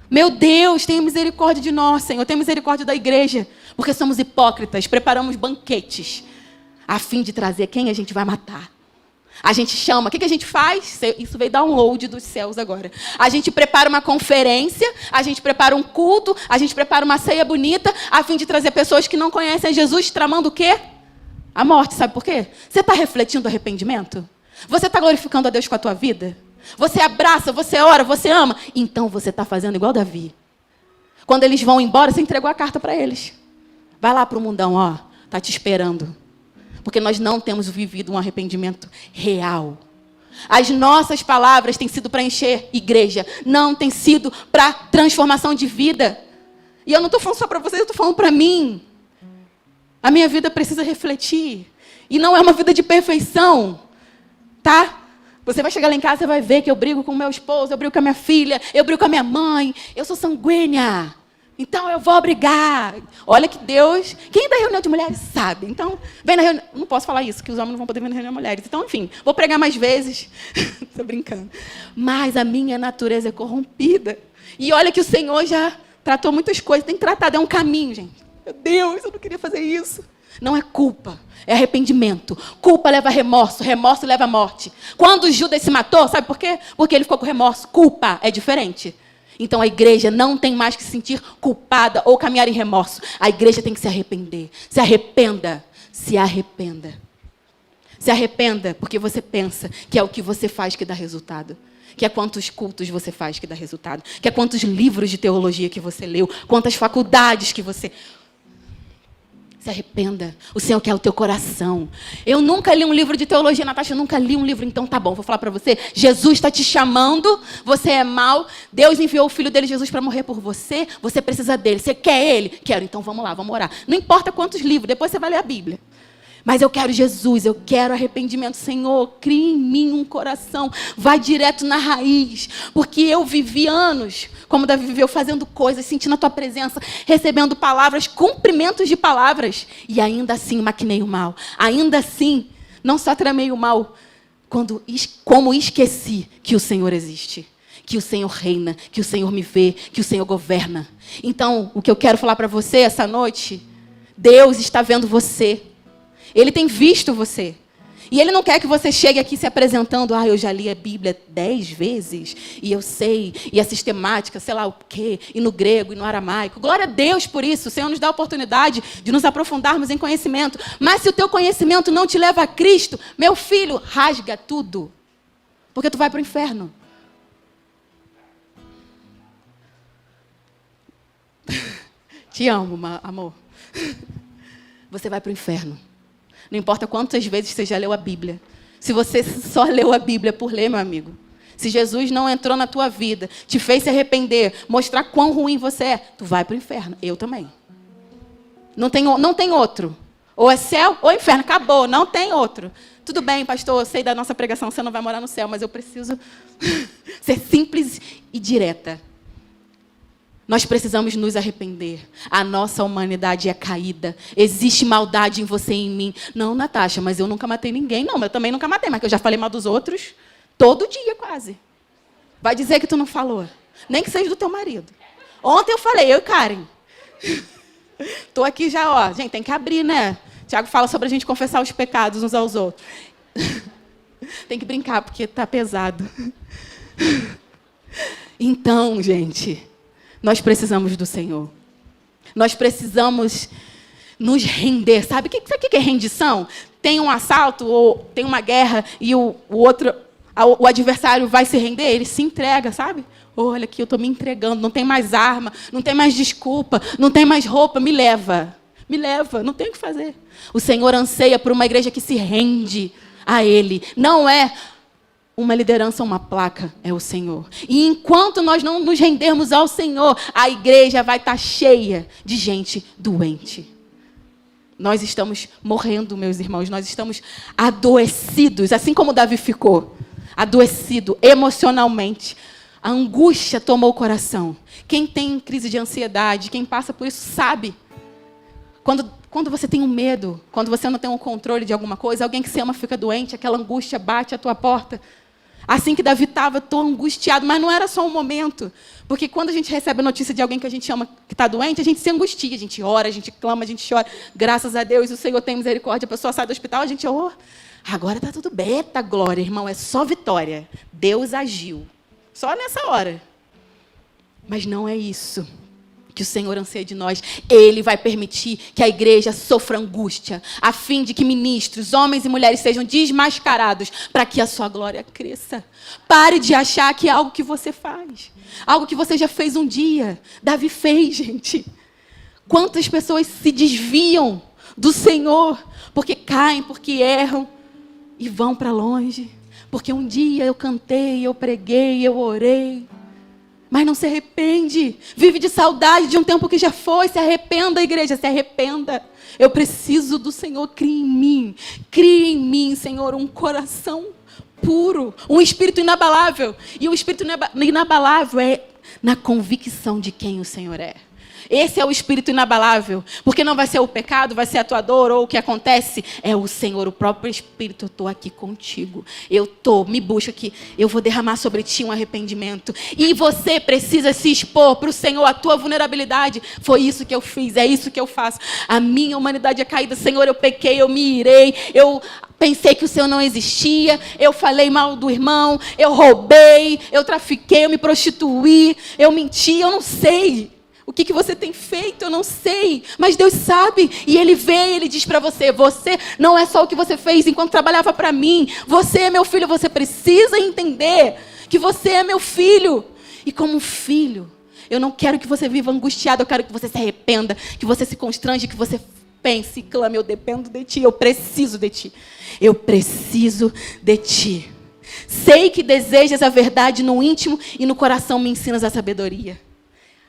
Meu Deus, tenha misericórdia de nós, Senhor. Tenha misericórdia da igreja. Porque somos hipócritas. Preparamos banquetes a fim de trazer quem a gente vai matar. A gente chama, o que a gente faz? Isso veio download dos céus agora. A gente prepara uma conferência, a gente prepara um culto, a gente prepara uma ceia bonita, a fim de trazer pessoas que não conhecem Jesus, tramando o quê? A morte, sabe por quê? Você está refletindo arrependimento? Você está glorificando a Deus com a tua vida? Você abraça, você ora, você ama? Então você está fazendo igual Davi. Quando eles vão embora, você entregou a carta para eles. Vai lá para o mundão, ó, está te esperando. Porque nós não temos vivido um arrependimento real. As nossas palavras têm sido para encher igreja. Não tem sido para transformação de vida. E eu não estou falando só para vocês, eu estou falando para mim. A minha vida precisa refletir. E não é uma vida de perfeição. Tá? Você vai chegar lá em casa e vai ver que eu brigo com o meu esposo, eu brigo com a minha filha, eu brigo com a minha mãe. Eu sou sanguínea. Então eu vou brigar. Olha que Deus... Quem da reunião de mulheres sabe? Então, vem na reunião... Não posso falar isso, que os homens não vão poder vir na reunião de mulheres. Então, enfim, vou pregar mais vezes. Estou brincando. Mas a minha natureza é corrompida. E olha que o Senhor já tratou muitas coisas. Tem tratado, é um caminho, gente. Meu Deus, eu não queria fazer isso. Não é culpa, é arrependimento. Culpa leva a remorso, remorso leva a morte. Quando Judas se matou, sabe por quê? Porque ele ficou com remorso. Culpa é diferente. Então a igreja não tem mais que se sentir culpada ou caminhar em remorso. A igreja tem que se arrepender. Se arrependa. Se arrependa. Se arrependa porque você pensa que é o que você faz que dá resultado. Que é quantos cultos você faz que dá resultado. Que é quantos livros de teologia que você leu. Quantas faculdades que você... Se arrependa. O Senhor quer o teu coração. Eu nunca li um livro de teologia, Natasha, eu nunca li um livro. Então tá bom, vou falar para você. Jesus está te chamando, você é mau. Deus enviou o Filho dele, Jesus, para morrer por você. Você precisa dele. Você quer ele? Quero. Então vamos lá, vamos orar. Não importa quantos livros, depois você vai ler a Bíblia. Mas eu quero Jesus, eu quero arrependimento. Senhor, cria em mim um coração. Vai direto na raiz. Porque eu vivi anos, como Davi viveu, fazendo coisas, sentindo a tua presença, recebendo palavras, cumprimentos de palavras. E ainda assim maquinei o mal. Ainda assim, não só tramei o mal, como esqueci que o Senhor existe. Que o Senhor reina, que o Senhor me vê, que o Senhor governa. Então, o que eu quero falar para você essa noite, Deus está vendo você. Ele tem visto você. E Ele não quer que você chegue aqui se apresentando. Eu já li a Bíblia 10 vezes. E eu sei. E a sistemática, sei lá o quê. E no grego, e no aramaico. Glória a Deus por isso. O Senhor nos dá a oportunidade de nos aprofundarmos em conhecimento. Mas se o teu conhecimento não te leva a Cristo, meu filho, rasga tudo. Porque tu vai para o inferno. Te amo, amor. Você vai para o inferno. Não importa quantas vezes você já leu a Bíblia. Se você só leu a Bíblia por ler, meu amigo. Se Jesus não entrou na tua vida, te fez se arrepender, mostrar quão ruim você é, tu vai para o inferno. Eu também. Não tem outro. Ou é céu ou inferno. Acabou, não tem outro. Tudo bem, pastor, eu sei da nossa pregação, você não vai morar no céu, mas eu preciso ser simples e direta. Nós precisamos nos arrepender. A nossa humanidade é caída. Existe maldade em você e em mim. Não, Natasha, mas eu nunca matei ninguém. Não, eu também nunca matei, mas que eu já falei mal dos outros todo dia quase. Vai dizer que tu não falou. Nem que seja do teu marido. Ontem eu falei, eu e Karen. Estou aqui já, ó. Gente, tem que abrir, né? Tiago fala sobre a gente confessar os pecados uns aos outros. Tem que brincar, porque tá pesado. Então, gente... Nós precisamos do Senhor. Nós precisamos nos render, sabe? Sabe o que é rendição? Tem um assalto ou tem uma guerra e o adversário vai se render, ele se entrega, sabe? Olha aqui, eu estou me entregando, não tem mais arma, não tem mais desculpa, não tem mais roupa, me leva, não tem o que fazer. O Senhor anseia por uma igreja que se rende a Ele. Não é uma liderança, uma placa, é o Senhor. E enquanto nós não nos rendermos ao Senhor, a igreja vai estar cheia de gente doente. Nós estamos morrendo, meus irmãos, nós estamos adoecidos, assim como Davi ficou, adoecido emocionalmente. A angústia tomou o coração. Quem tem crise de ansiedade, quem passa por isso, sabe. Quando você tem um medo, quando você não tem um controle de alguma coisa, alguém que você ama fica doente, aquela angústia bate à tua porta. Assim que Davi estava, estou angustiado, mas não era só um momento. Porque quando a gente recebe a notícia de alguém que a gente ama que está doente, a gente se angustia, a gente ora, a gente clama, a gente chora. Graças a Deus, o Senhor tem misericórdia, a pessoa sai do hospital, a gente, agora está tudo bem, eita glória, irmão, é só vitória. Deus agiu. Só nessa hora. Mas não é isso que o Senhor anseia de nós. Ele vai permitir que a igreja sofra angústia, a fim de que ministros, homens e mulheres, sejam desmascarados para que a sua glória cresça. Pare de achar que é algo que você faz. Algo que você já fez um dia. Davi fez, gente. Quantas pessoas se desviam do Senhor porque caem, porque erram e vão para longe. Porque um dia eu cantei, eu preguei, eu orei. Mas não se arrepende. Vive de saudade de um tempo que já foi. Se arrependa, igreja, se arrependa. Eu preciso do Senhor. Crie em mim. Crie em mim, Senhor, um coração puro. Um espírito inabalável. E o espírito inabalável é na convicção de quem o Senhor é. Esse é o espírito inabalável. Porque não vai ser o pecado, vai ser a tua dor ou o que acontece. É o Senhor, o próprio Espírito. Eu estou aqui contigo. Me busca aqui. Eu vou derramar sobre ti um arrependimento. E você precisa se expor para o Senhor, a tua vulnerabilidade. Foi isso que eu fiz, é isso que eu faço. A minha humanidade é caída. Senhor, eu pequei, eu me irei. Eu pensei que o Senhor não existia. Eu falei mal do irmão. Eu roubei. Eu trafiquei, eu me prostituí. Eu menti, eu não sei. O que você tem feito, eu não sei. Mas Deus sabe. E Ele vê, Ele diz para você, você não é só o que você fez enquanto trabalhava para mim. Você é meu filho, você precisa entender que você é meu filho. E como filho, eu não quero que você viva angustiado, eu quero que você se arrependa, que você se constrange, que você pense e clame, eu dependo de ti, eu preciso de ti. Eu preciso de ti. Sei que desejas a verdade no íntimo e no coração me ensinas a sabedoria.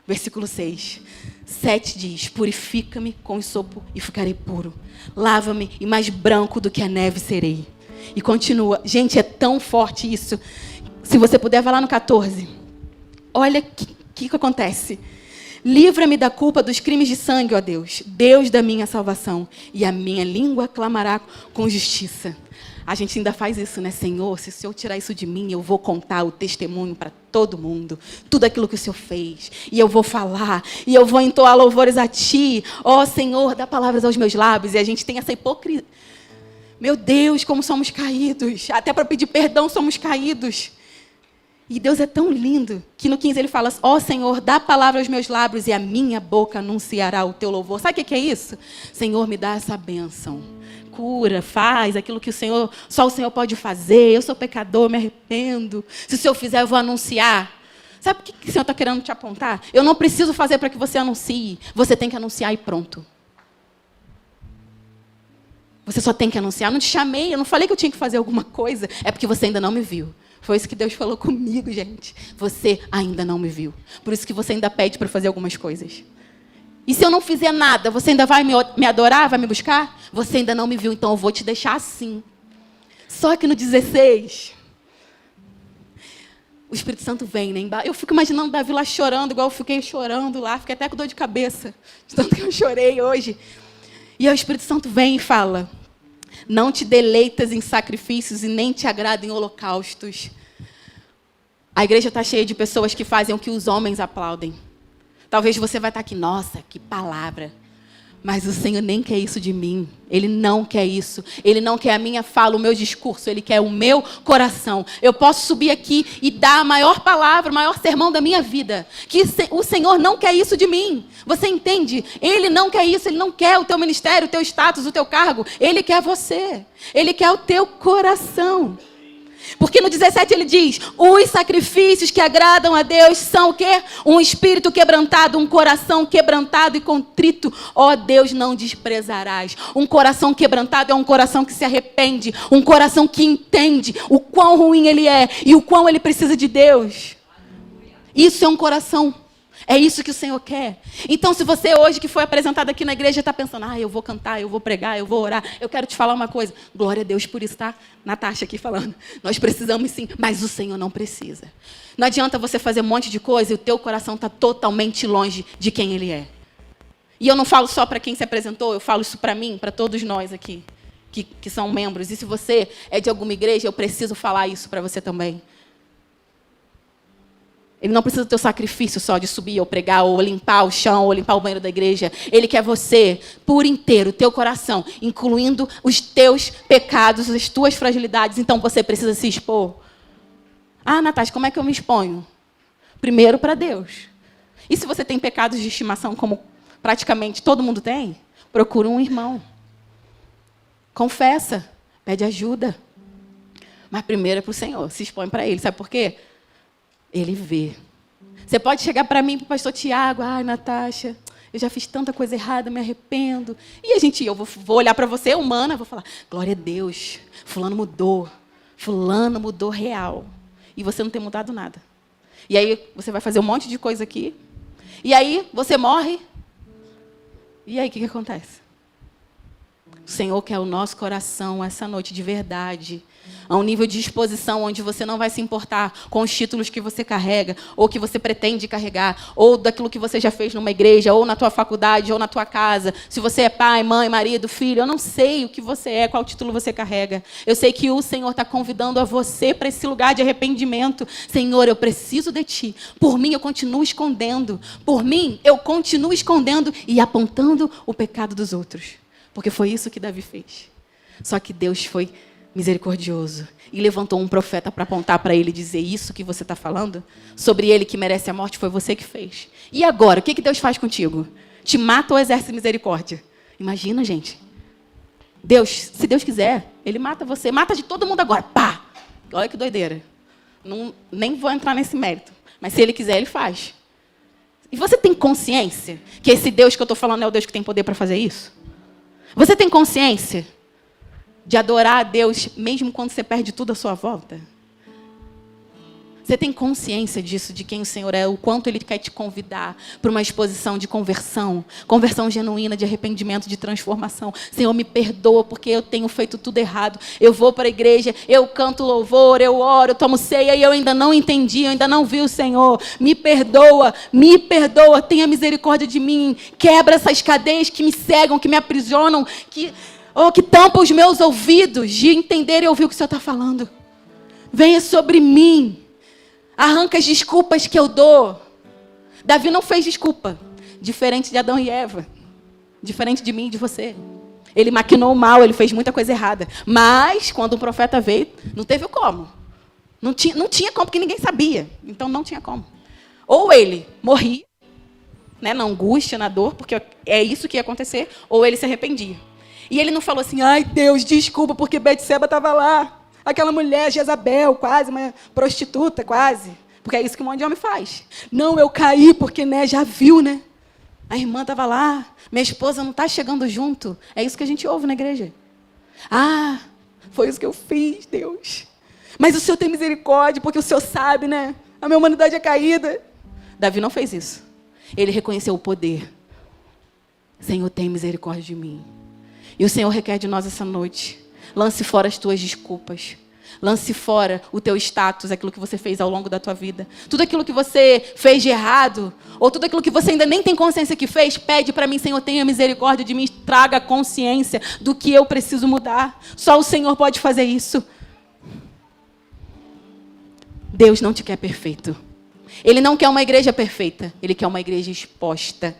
Versículo 6. 7 diz, purifica-me com sopo e ficarei puro. Lava-me e mais branco do que a neve serei. E continua. Gente, é tão forte isso. Se você puder, vá lá no 14. Olha o que acontece. Livra-me da culpa dos crimes de sangue, ó Deus. Deus da minha salvação. E a minha língua clamará com justiça. A gente ainda faz isso, né? Senhor, se o Senhor tirar isso de mim, eu vou contar o testemunho para todo mundo. Tudo aquilo que o Senhor fez. E eu vou falar. E eu vou entoar louvores a Ti. Ó Senhor, dá palavras aos meus lábios. E a gente tem essa hipocrisia. Meu Deus, como somos caídos. Até para pedir perdão somos caídos. E Deus é tão lindo que no 15 ele fala, ó Senhor, dá palavra aos meus lábios e a minha boca anunciará o Teu louvor. Sabe o que é isso? Senhor, me dá essa bênção. Cura, faz aquilo que só o Senhor pode fazer. Eu sou pecador, eu me arrependo. Se o Senhor fizer, eu vou anunciar. Sabe o que o Senhor está querendo te apontar? Eu não preciso fazer para que você anuncie. Você tem que anunciar e pronto. Você só tem que anunciar. Eu não te chamei, eu não falei que eu tinha que fazer alguma coisa. É porque você ainda não me viu. Foi isso que Deus falou comigo, gente. Você ainda não me viu. Por isso que você ainda pede para fazer algumas coisas. E se eu não fizer nada, você ainda vai me adorar, vai me buscar? Você ainda não me viu, então eu vou te deixar assim. Só que no 16, o Espírito Santo vem, né? Eu fico imaginando Davi lá chorando, igual eu fiquei chorando lá. Fiquei até com dor de cabeça, de tanto que eu chorei hoje. E aí o Espírito Santo vem e fala, não te deleitas em sacrifícios e nem te agrada em holocaustos. A igreja está cheia de pessoas que fazem o que os homens aplaudem. Talvez você vai estar aqui, nossa, que palavra. Mas o Senhor nem quer isso de mim. Ele não quer isso. Ele não quer a minha fala, o meu discurso. Ele quer o meu coração. Eu posso subir aqui e dar a maior palavra, o maior sermão da minha vida. Que o Senhor não quer isso de mim. Você entende? Ele não quer isso. Ele não quer o teu ministério, o teu status, o teu cargo. Ele quer você. Ele quer o teu coração. Porque no 17 ele diz, os sacrifícios que agradam a Deus são o quê? Um espírito quebrantado, um coração quebrantado e contrito. Ó Deus, não desprezarás. Um coração quebrantado é um coração que se arrepende, um coração que entende o quão ruim ele é e o quão ele precisa de Deus. Isso é um coração. É isso que o Senhor quer. Então, se você hoje que foi apresentado aqui na igreja está pensando, eu vou cantar, eu vou pregar, eu vou orar, eu quero te falar uma coisa. Glória a Deus por isso, tá? Natasha aqui falando. Nós precisamos sim, mas o Senhor não precisa. Não adianta você fazer um monte de coisa e o teu coração está totalmente longe de quem Ele é. E eu não falo só para quem se apresentou, eu falo isso para mim, para todos nós aqui, que são membros. E se você é de alguma igreja, eu preciso falar isso para você também. Ele não precisa do teu sacrifício só de subir ou pregar, ou limpar o chão, ou limpar o banheiro da igreja. Ele quer você por inteiro, o teu coração, incluindo os teus pecados, as tuas fragilidades. Então você precisa se expor. Natasha, como é que eu me exponho? Primeiro para Deus. E se você tem pecados de estimação, como praticamente todo mundo tem, procura um irmão. Confessa, pede ajuda. Mas primeiro é para o Senhor, se expõe para Ele. Sabe por quê? Ele vê. Você pode chegar para mim, para o pastor Tiago, Natasha, eu já fiz tanta coisa errada, me arrependo. E eu vou olhar para você, humana, vou falar, glória a Deus, fulano mudou real. E você não tem mudado nada. E aí você vai fazer um monte de coisa aqui. E aí você morre. E aí o que acontece? O Senhor quer o nosso coração essa noite de verdade. A um nível de exposição onde você não vai se importar com os títulos que você carrega, ou que você pretende carregar, ou daquilo que você já fez numa igreja, ou na tua faculdade, ou na tua casa. Se você é pai, mãe, marido, filho, eu não sei o que você é, qual título você carrega. Eu sei que o Senhor está convidando a você para esse lugar de arrependimento. Senhor, eu preciso de Ti. Por mim, eu continuo escondendo. Por mim, eu continuo escondendo e apontando o pecado dos outros. Porque foi isso que Davi fez. Só que Deus foi misericordioso e levantou um profeta para apontar para ele e dizer, isso que você está falando sobre ele que merece a morte foi você que fez. E agora, o que Deus faz contigo? Te mata ou exerce misericórdia? Imagina, gente. Deus, se Deus quiser, Ele mata você. Mata de todo mundo agora. Pá! Olha que doideira. Nem vou entrar nesse mérito. Mas se Ele quiser, Ele faz. E você tem consciência que esse Deus que eu estou falando é o Deus que tem poder para fazer isso? Você tem consciência de adorar a Deus mesmo quando você perde tudo à sua volta? Você tem consciência disso, de quem o Senhor é, o quanto Ele quer te convidar para uma exposição de conversão genuína, de arrependimento, de transformação. Senhor, me perdoa porque eu tenho feito tudo errado. Eu vou para a igreja, eu canto louvor, eu oro, eu tomo ceia e eu ainda não entendi, eu ainda não vi o Senhor. Me perdoa, tenha misericórdia de mim. Quebra essas cadeias que me cegam, que me aprisionam, que tampam os meus ouvidos de entender e ouvir o que o Senhor está falando. Venha sobre mim. Arranca as desculpas que eu dou. Davi não fez desculpa. Diferente de Adão e Eva. Diferente de mim e de você. Ele maquinou o mal, ele fez muita coisa errada. Mas, quando um profeta veio, não teve como. Não tinha como, porque ninguém sabia. Então, não tinha como. Ou ele morria, né, na angústia, na dor, porque é isso que ia acontecer, ou ele se arrependia. E ele não falou assim, ai Deus, desculpa, porque Betseba estava lá. Aquela mulher, Jezabel, quase, uma prostituta, quase. Porque é isso que um monte de homem faz. Não, eu caí porque, já viu, né? A irmã estava lá, minha esposa não está chegando junto. É isso que a gente ouve na igreja. Foi isso que eu fiz, Deus. Mas o Senhor tem misericórdia, porque o Senhor sabe, né? A minha humanidade é caída. Davi não fez isso. Ele reconheceu o poder. Senhor, tem misericórdia de mim. E o Senhor requer de nós essa noite. Lance fora as tuas desculpas. Lance fora o teu status, aquilo que você fez ao longo da tua vida. Tudo aquilo que você fez de errado, ou tudo aquilo que você ainda nem tem consciência que fez, pede para mim, Senhor, tenha misericórdia de mim, traga consciência do que eu preciso mudar. Só o Senhor pode fazer isso. Deus não te quer perfeito. Ele não quer uma igreja perfeita, Ele quer uma igreja exposta.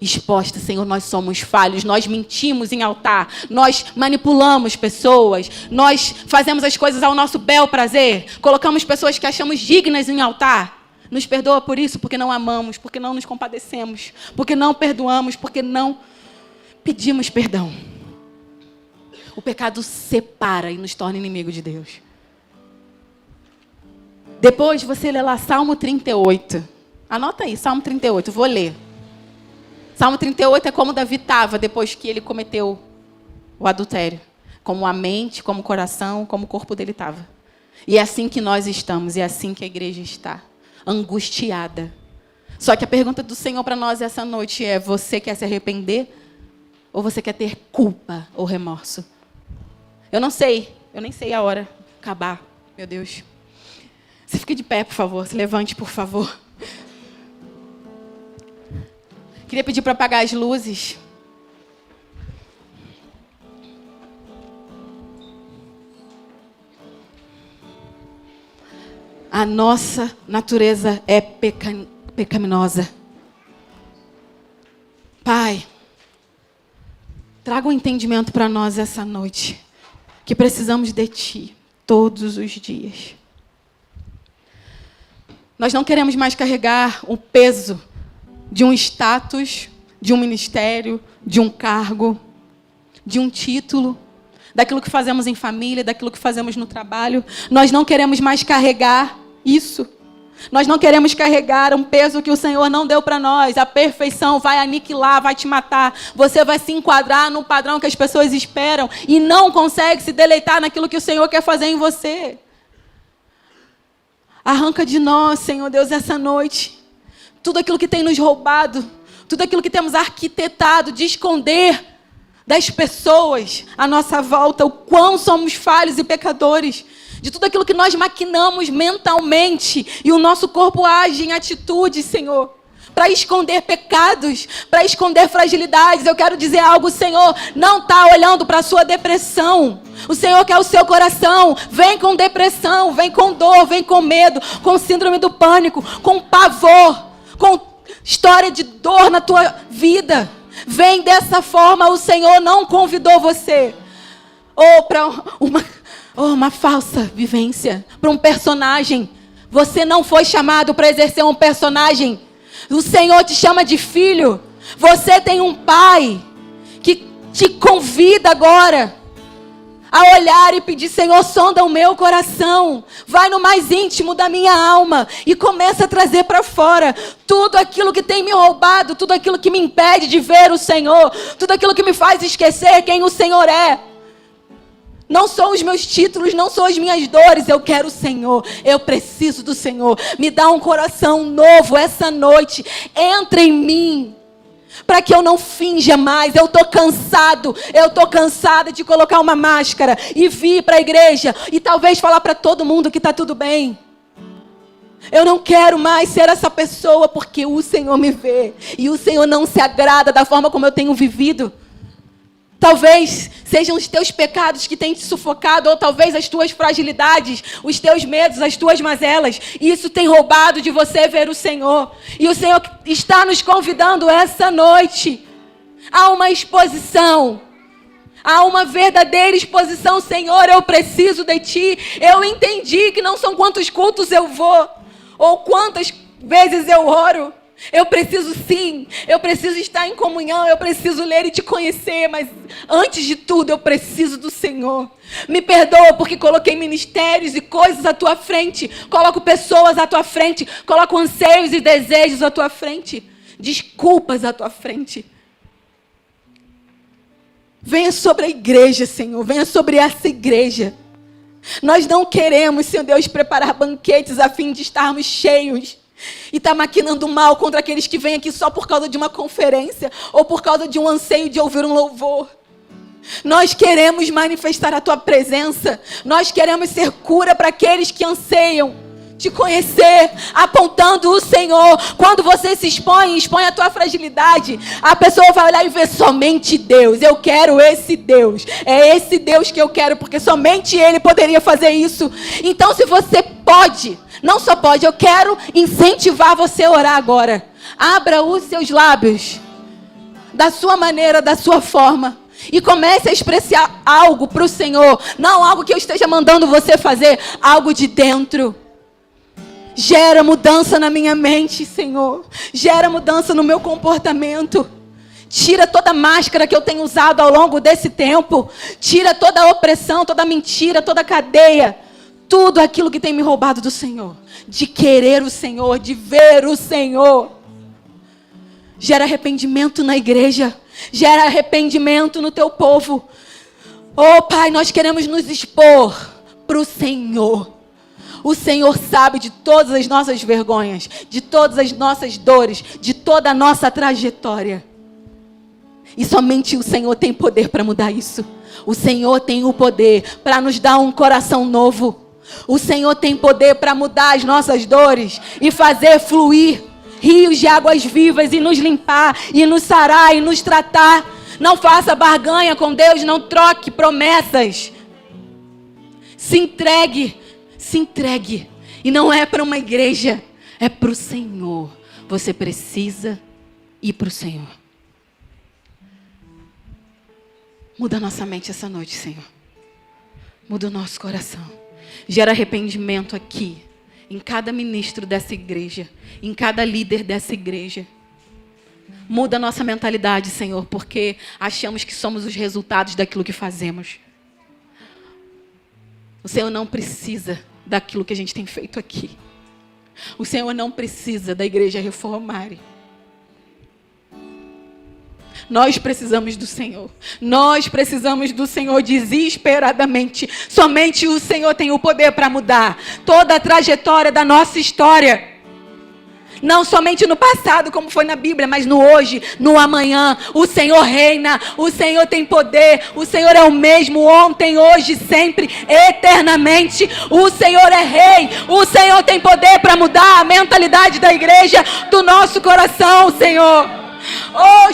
exposta, Senhor, nós somos falhos, nós mentimos em altar, nós manipulamos pessoas, nós fazemos as coisas ao nosso bel prazer, colocamos pessoas que achamos dignas em altar. Nos perdoa por isso, porque não amamos, porque não nos compadecemos, porque não perdoamos, porque não pedimos perdão. O pecado separa e nos torna inimigo de Deus. Depois você lê lá Salmo 38. Anota aí, Salmo 38, vou ler. Salmo 38 é como Davi estava depois que ele cometeu o adultério. Como a mente, como o coração, como o corpo dele estava. E é assim que nós estamos, e é assim que a igreja está. Angustiada. Só que a pergunta do Senhor para nós essa noite é: você quer se arrepender? Ou você quer ter culpa ou remorso? Eu nem sei a hora. Acabar, meu Deus. Você fique de pé, por favor, se levante, por favor. Queria pedir para apagar as luzes. A nossa natureza é pecaminosa. Pai, traga um entendimento para nós essa noite, que precisamos de Ti todos os dias. Nós não queremos mais carregar o peso de um status, de um ministério, de um cargo, de um título, daquilo que fazemos em família, daquilo que fazemos no trabalho. Nós não queremos mais carregar isso. Nós não queremos carregar um peso que o Senhor não deu para nós. A perfeição vai aniquilar, vai te matar. Você vai se enquadrar no padrão que as pessoas esperam e não consegue se deleitar naquilo que o Senhor quer fazer em você. Arranca de nós, Senhor Deus, essa noite, tudo aquilo que tem nos roubado, tudo aquilo que temos arquitetado de esconder das pessoas à nossa volta, o quão somos falhos e pecadores, de tudo aquilo que nós maquinamos mentalmente e o nosso corpo age em atitudes, Senhor, para esconder pecados, para esconder fragilidades. Eu quero dizer algo: o Senhor não está olhando para a sua depressão. O Senhor quer o seu coração. Vem com depressão, vem com dor, vem com medo, com síndrome do pânico, com pavor, com história de dor na tua vida. Vem dessa forma. O Senhor não convidou você ou para uma falsa vivência, para um personagem. Você não foi chamado para exercer um personagem. O Senhor te chama de filho. Você tem um pai que te convida agora a olhar e pedir: Senhor, sonda o meu coração, vai no mais íntimo da minha alma e começa a trazer para fora tudo aquilo que tem me roubado, tudo aquilo que me impede de ver o Senhor, tudo aquilo que me faz esquecer quem o Senhor é. Não são os meus títulos, não são as minhas dores. Eu quero o Senhor. Eu preciso do Senhor. Me dá um coração novo essa noite. Entra em mim, para que eu não finja mais. Eu estou cansado. Eu estou cansada de colocar uma máscara e vir para a igreja e talvez falar para todo mundo que está tudo bem. Eu não quero mais ser essa pessoa, porque o Senhor me vê. E o Senhor não se agrada da forma como eu tenho vivido. Talvez sejam os teus pecados que têm te sufocado, ou talvez as tuas fragilidades, os teus medos, as tuas mazelas. Isso tem roubado de você ver o Senhor. E o Senhor está nos convidando essa noite a uma exposição, a uma verdadeira exposição. Senhor, eu preciso de Ti. Eu entendi que não são quantos cultos eu vou, ou quantas vezes eu oro. Eu preciso sim, eu preciso estar em comunhão, eu preciso ler e te conhecer, mas antes de tudo eu preciso do Senhor. Me perdoa porque coloquei ministérios e coisas à tua frente, coloco pessoas à tua frente, coloco anseios e desejos à tua frente, desculpas à tua frente. Venha sobre a igreja, Senhor, venha sobre essa igreja. Nós não queremos, Senhor Deus, preparar banquetes a fim de estarmos cheios e está maquinando mal contra aqueles que vêm aqui só por causa de uma conferência ou por causa de um anseio de ouvir um louvor. Nós queremos manifestar a Tua presença. Nós queremos ser cura para aqueles que anseiam te conhecer, apontando o Senhor. Quando você se expõe a tua fragilidade, a pessoa vai olhar e ver somente Deus. Eu quero esse Deus. É esse Deus que eu quero, porque somente Ele poderia fazer isso. Então, se você pode, não só pode, eu quero incentivar você a orar agora. Abra os seus lábios da sua maneira, da sua forma. E comece a expressar algo para o Senhor. Não algo que eu esteja mandando você fazer, algo de dentro. Gera mudança na minha mente, Senhor. Gera mudança no meu comportamento. Tira toda a máscara que eu tenho usado ao longo desse tempo. Tira toda a opressão, toda a mentira, toda a cadeia. Tudo aquilo que tem me roubado do Senhor. De querer o Senhor, de ver o Senhor. Gera arrependimento na igreja. Gera arrependimento no teu povo. Oh, Pai, nós queremos nos expor para o Senhor. O Senhor sabe de todas as nossas vergonhas, de todas as nossas dores, de toda a nossa trajetória. E somente o Senhor tem poder para mudar isso. O Senhor tem o poder para nos dar um coração novo. O Senhor tem poder para mudar as nossas dores e fazer fluir rios de águas vivas e nos limpar, e nos sarar, e nos tratar. Não faça barganha com Deus, não troque promessas. Se entregue. Se entregue. E não é para uma igreja, é para o Senhor. Você precisa ir para o Senhor. Muda a nossa mente essa noite, Senhor. Muda o nosso coração. Gera arrependimento aqui, em cada ministro dessa igreja, em cada líder dessa igreja. Muda a nossa mentalidade, Senhor, porque achamos que somos os resultados daquilo que fazemos. O Senhor não precisa daquilo que a gente tem feito aqui. O Senhor não precisa da igreja Reformare. Nós precisamos do Senhor. Nós precisamos do Senhor desesperadamente. Somente o Senhor tem o poder para mudar toda a trajetória da nossa história. Não somente no passado, como foi na Bíblia, mas no hoje, no amanhã. O Senhor reina, o Senhor tem poder, o Senhor é o mesmo ontem, hoje, sempre, eternamente. O Senhor é rei, o Senhor tem poder para mudar a mentalidade da igreja, do nosso coração, Senhor. Oh,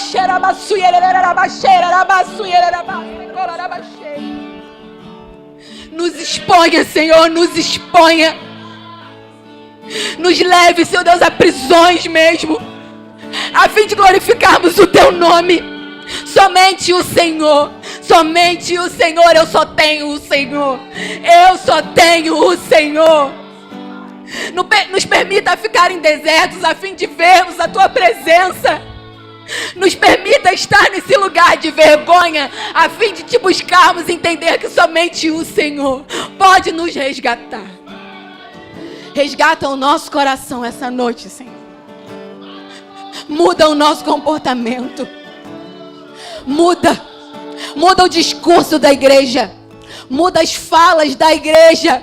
nos exponha, Senhor, nos exponha. Nos leve, Senhor Deus, a prisões mesmo, a fim de glorificarmos o Teu nome. Somente o Senhor, somente o Senhor. Eu só tenho o Senhor. Eu só tenho o Senhor. Nos permita ficar em desertos a fim de vermos a Tua presença. Nos permita estar nesse lugar de vergonha a fim de Te buscarmos e entender que somente o Senhor pode nos resgatar. Resgata o nosso coração essa noite, Senhor. Muda o nosso comportamento. Muda o discurso da igreja. Muda as falas da igreja.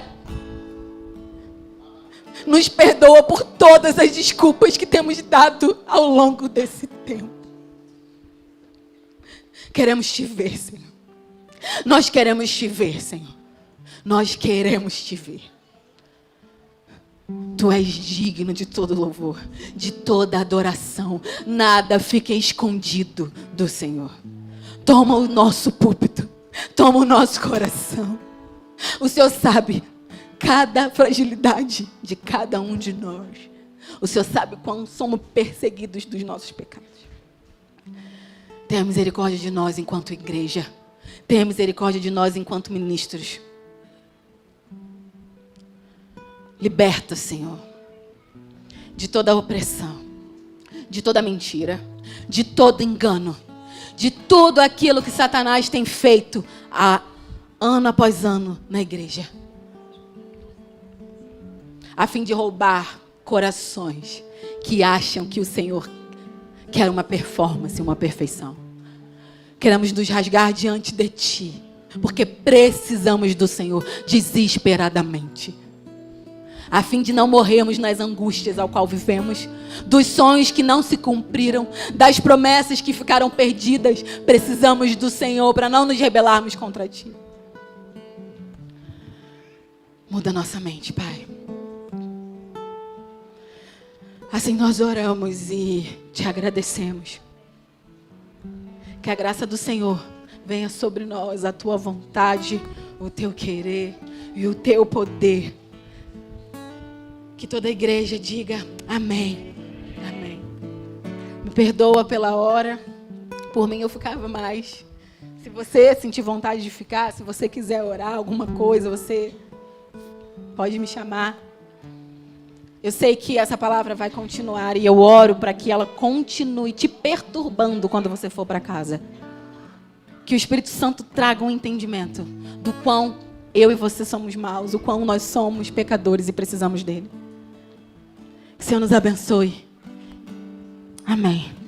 Nos perdoa por todas as desculpas que temos dado ao longo desse tempo. Queremos Te ver, Senhor. Nós queremos Te ver, Senhor. Nós queremos Te ver. Tu és digno de todo louvor, de toda adoração. Nada fica escondido do Senhor. Toma o nosso púlpito, toma o nosso coração. O Senhor sabe cada fragilidade de cada um de nós. O Senhor sabe quão somos perseguidos dos nossos pecados. Tenha misericórdia de nós enquanto igreja. Tenha misericórdia de nós enquanto ministros. Liberta, Senhor, de toda opressão, de toda mentira, de todo engano, de tudo aquilo que Satanás tem feito ano após ano na igreja, a fim de roubar corações que acham que o Senhor quer uma performance, uma perfeição. Queremos nos rasgar diante de Ti, porque precisamos do Senhor desesperadamente. A fim de não morrermos nas angústias ao qual vivemos, dos sonhos que não se cumpriram, das promessas que ficaram perdidas. Precisamos do Senhor para não nos rebelarmos contra Ti. Muda nossa mente, Pai. Assim nós oramos e Te agradecemos. Que a graça do Senhor venha sobre nós, a Tua vontade, o Teu querer e o Teu poder. Que toda a igreja diga amém, amém. Me perdoa pela hora, Por mim, eu ficava mais. Se você sentir vontade de ficar, se você quiser orar alguma coisa, você pode me chamar. Eu sei que essa palavra vai continuar e eu oro para que ela continue te perturbando quando você for para casa. Que o Espírito Santo traga um entendimento do quão eu e você somos maus, o quão nós somos pecadores e precisamos dele. Que o Senhor nos abençoe. Amém.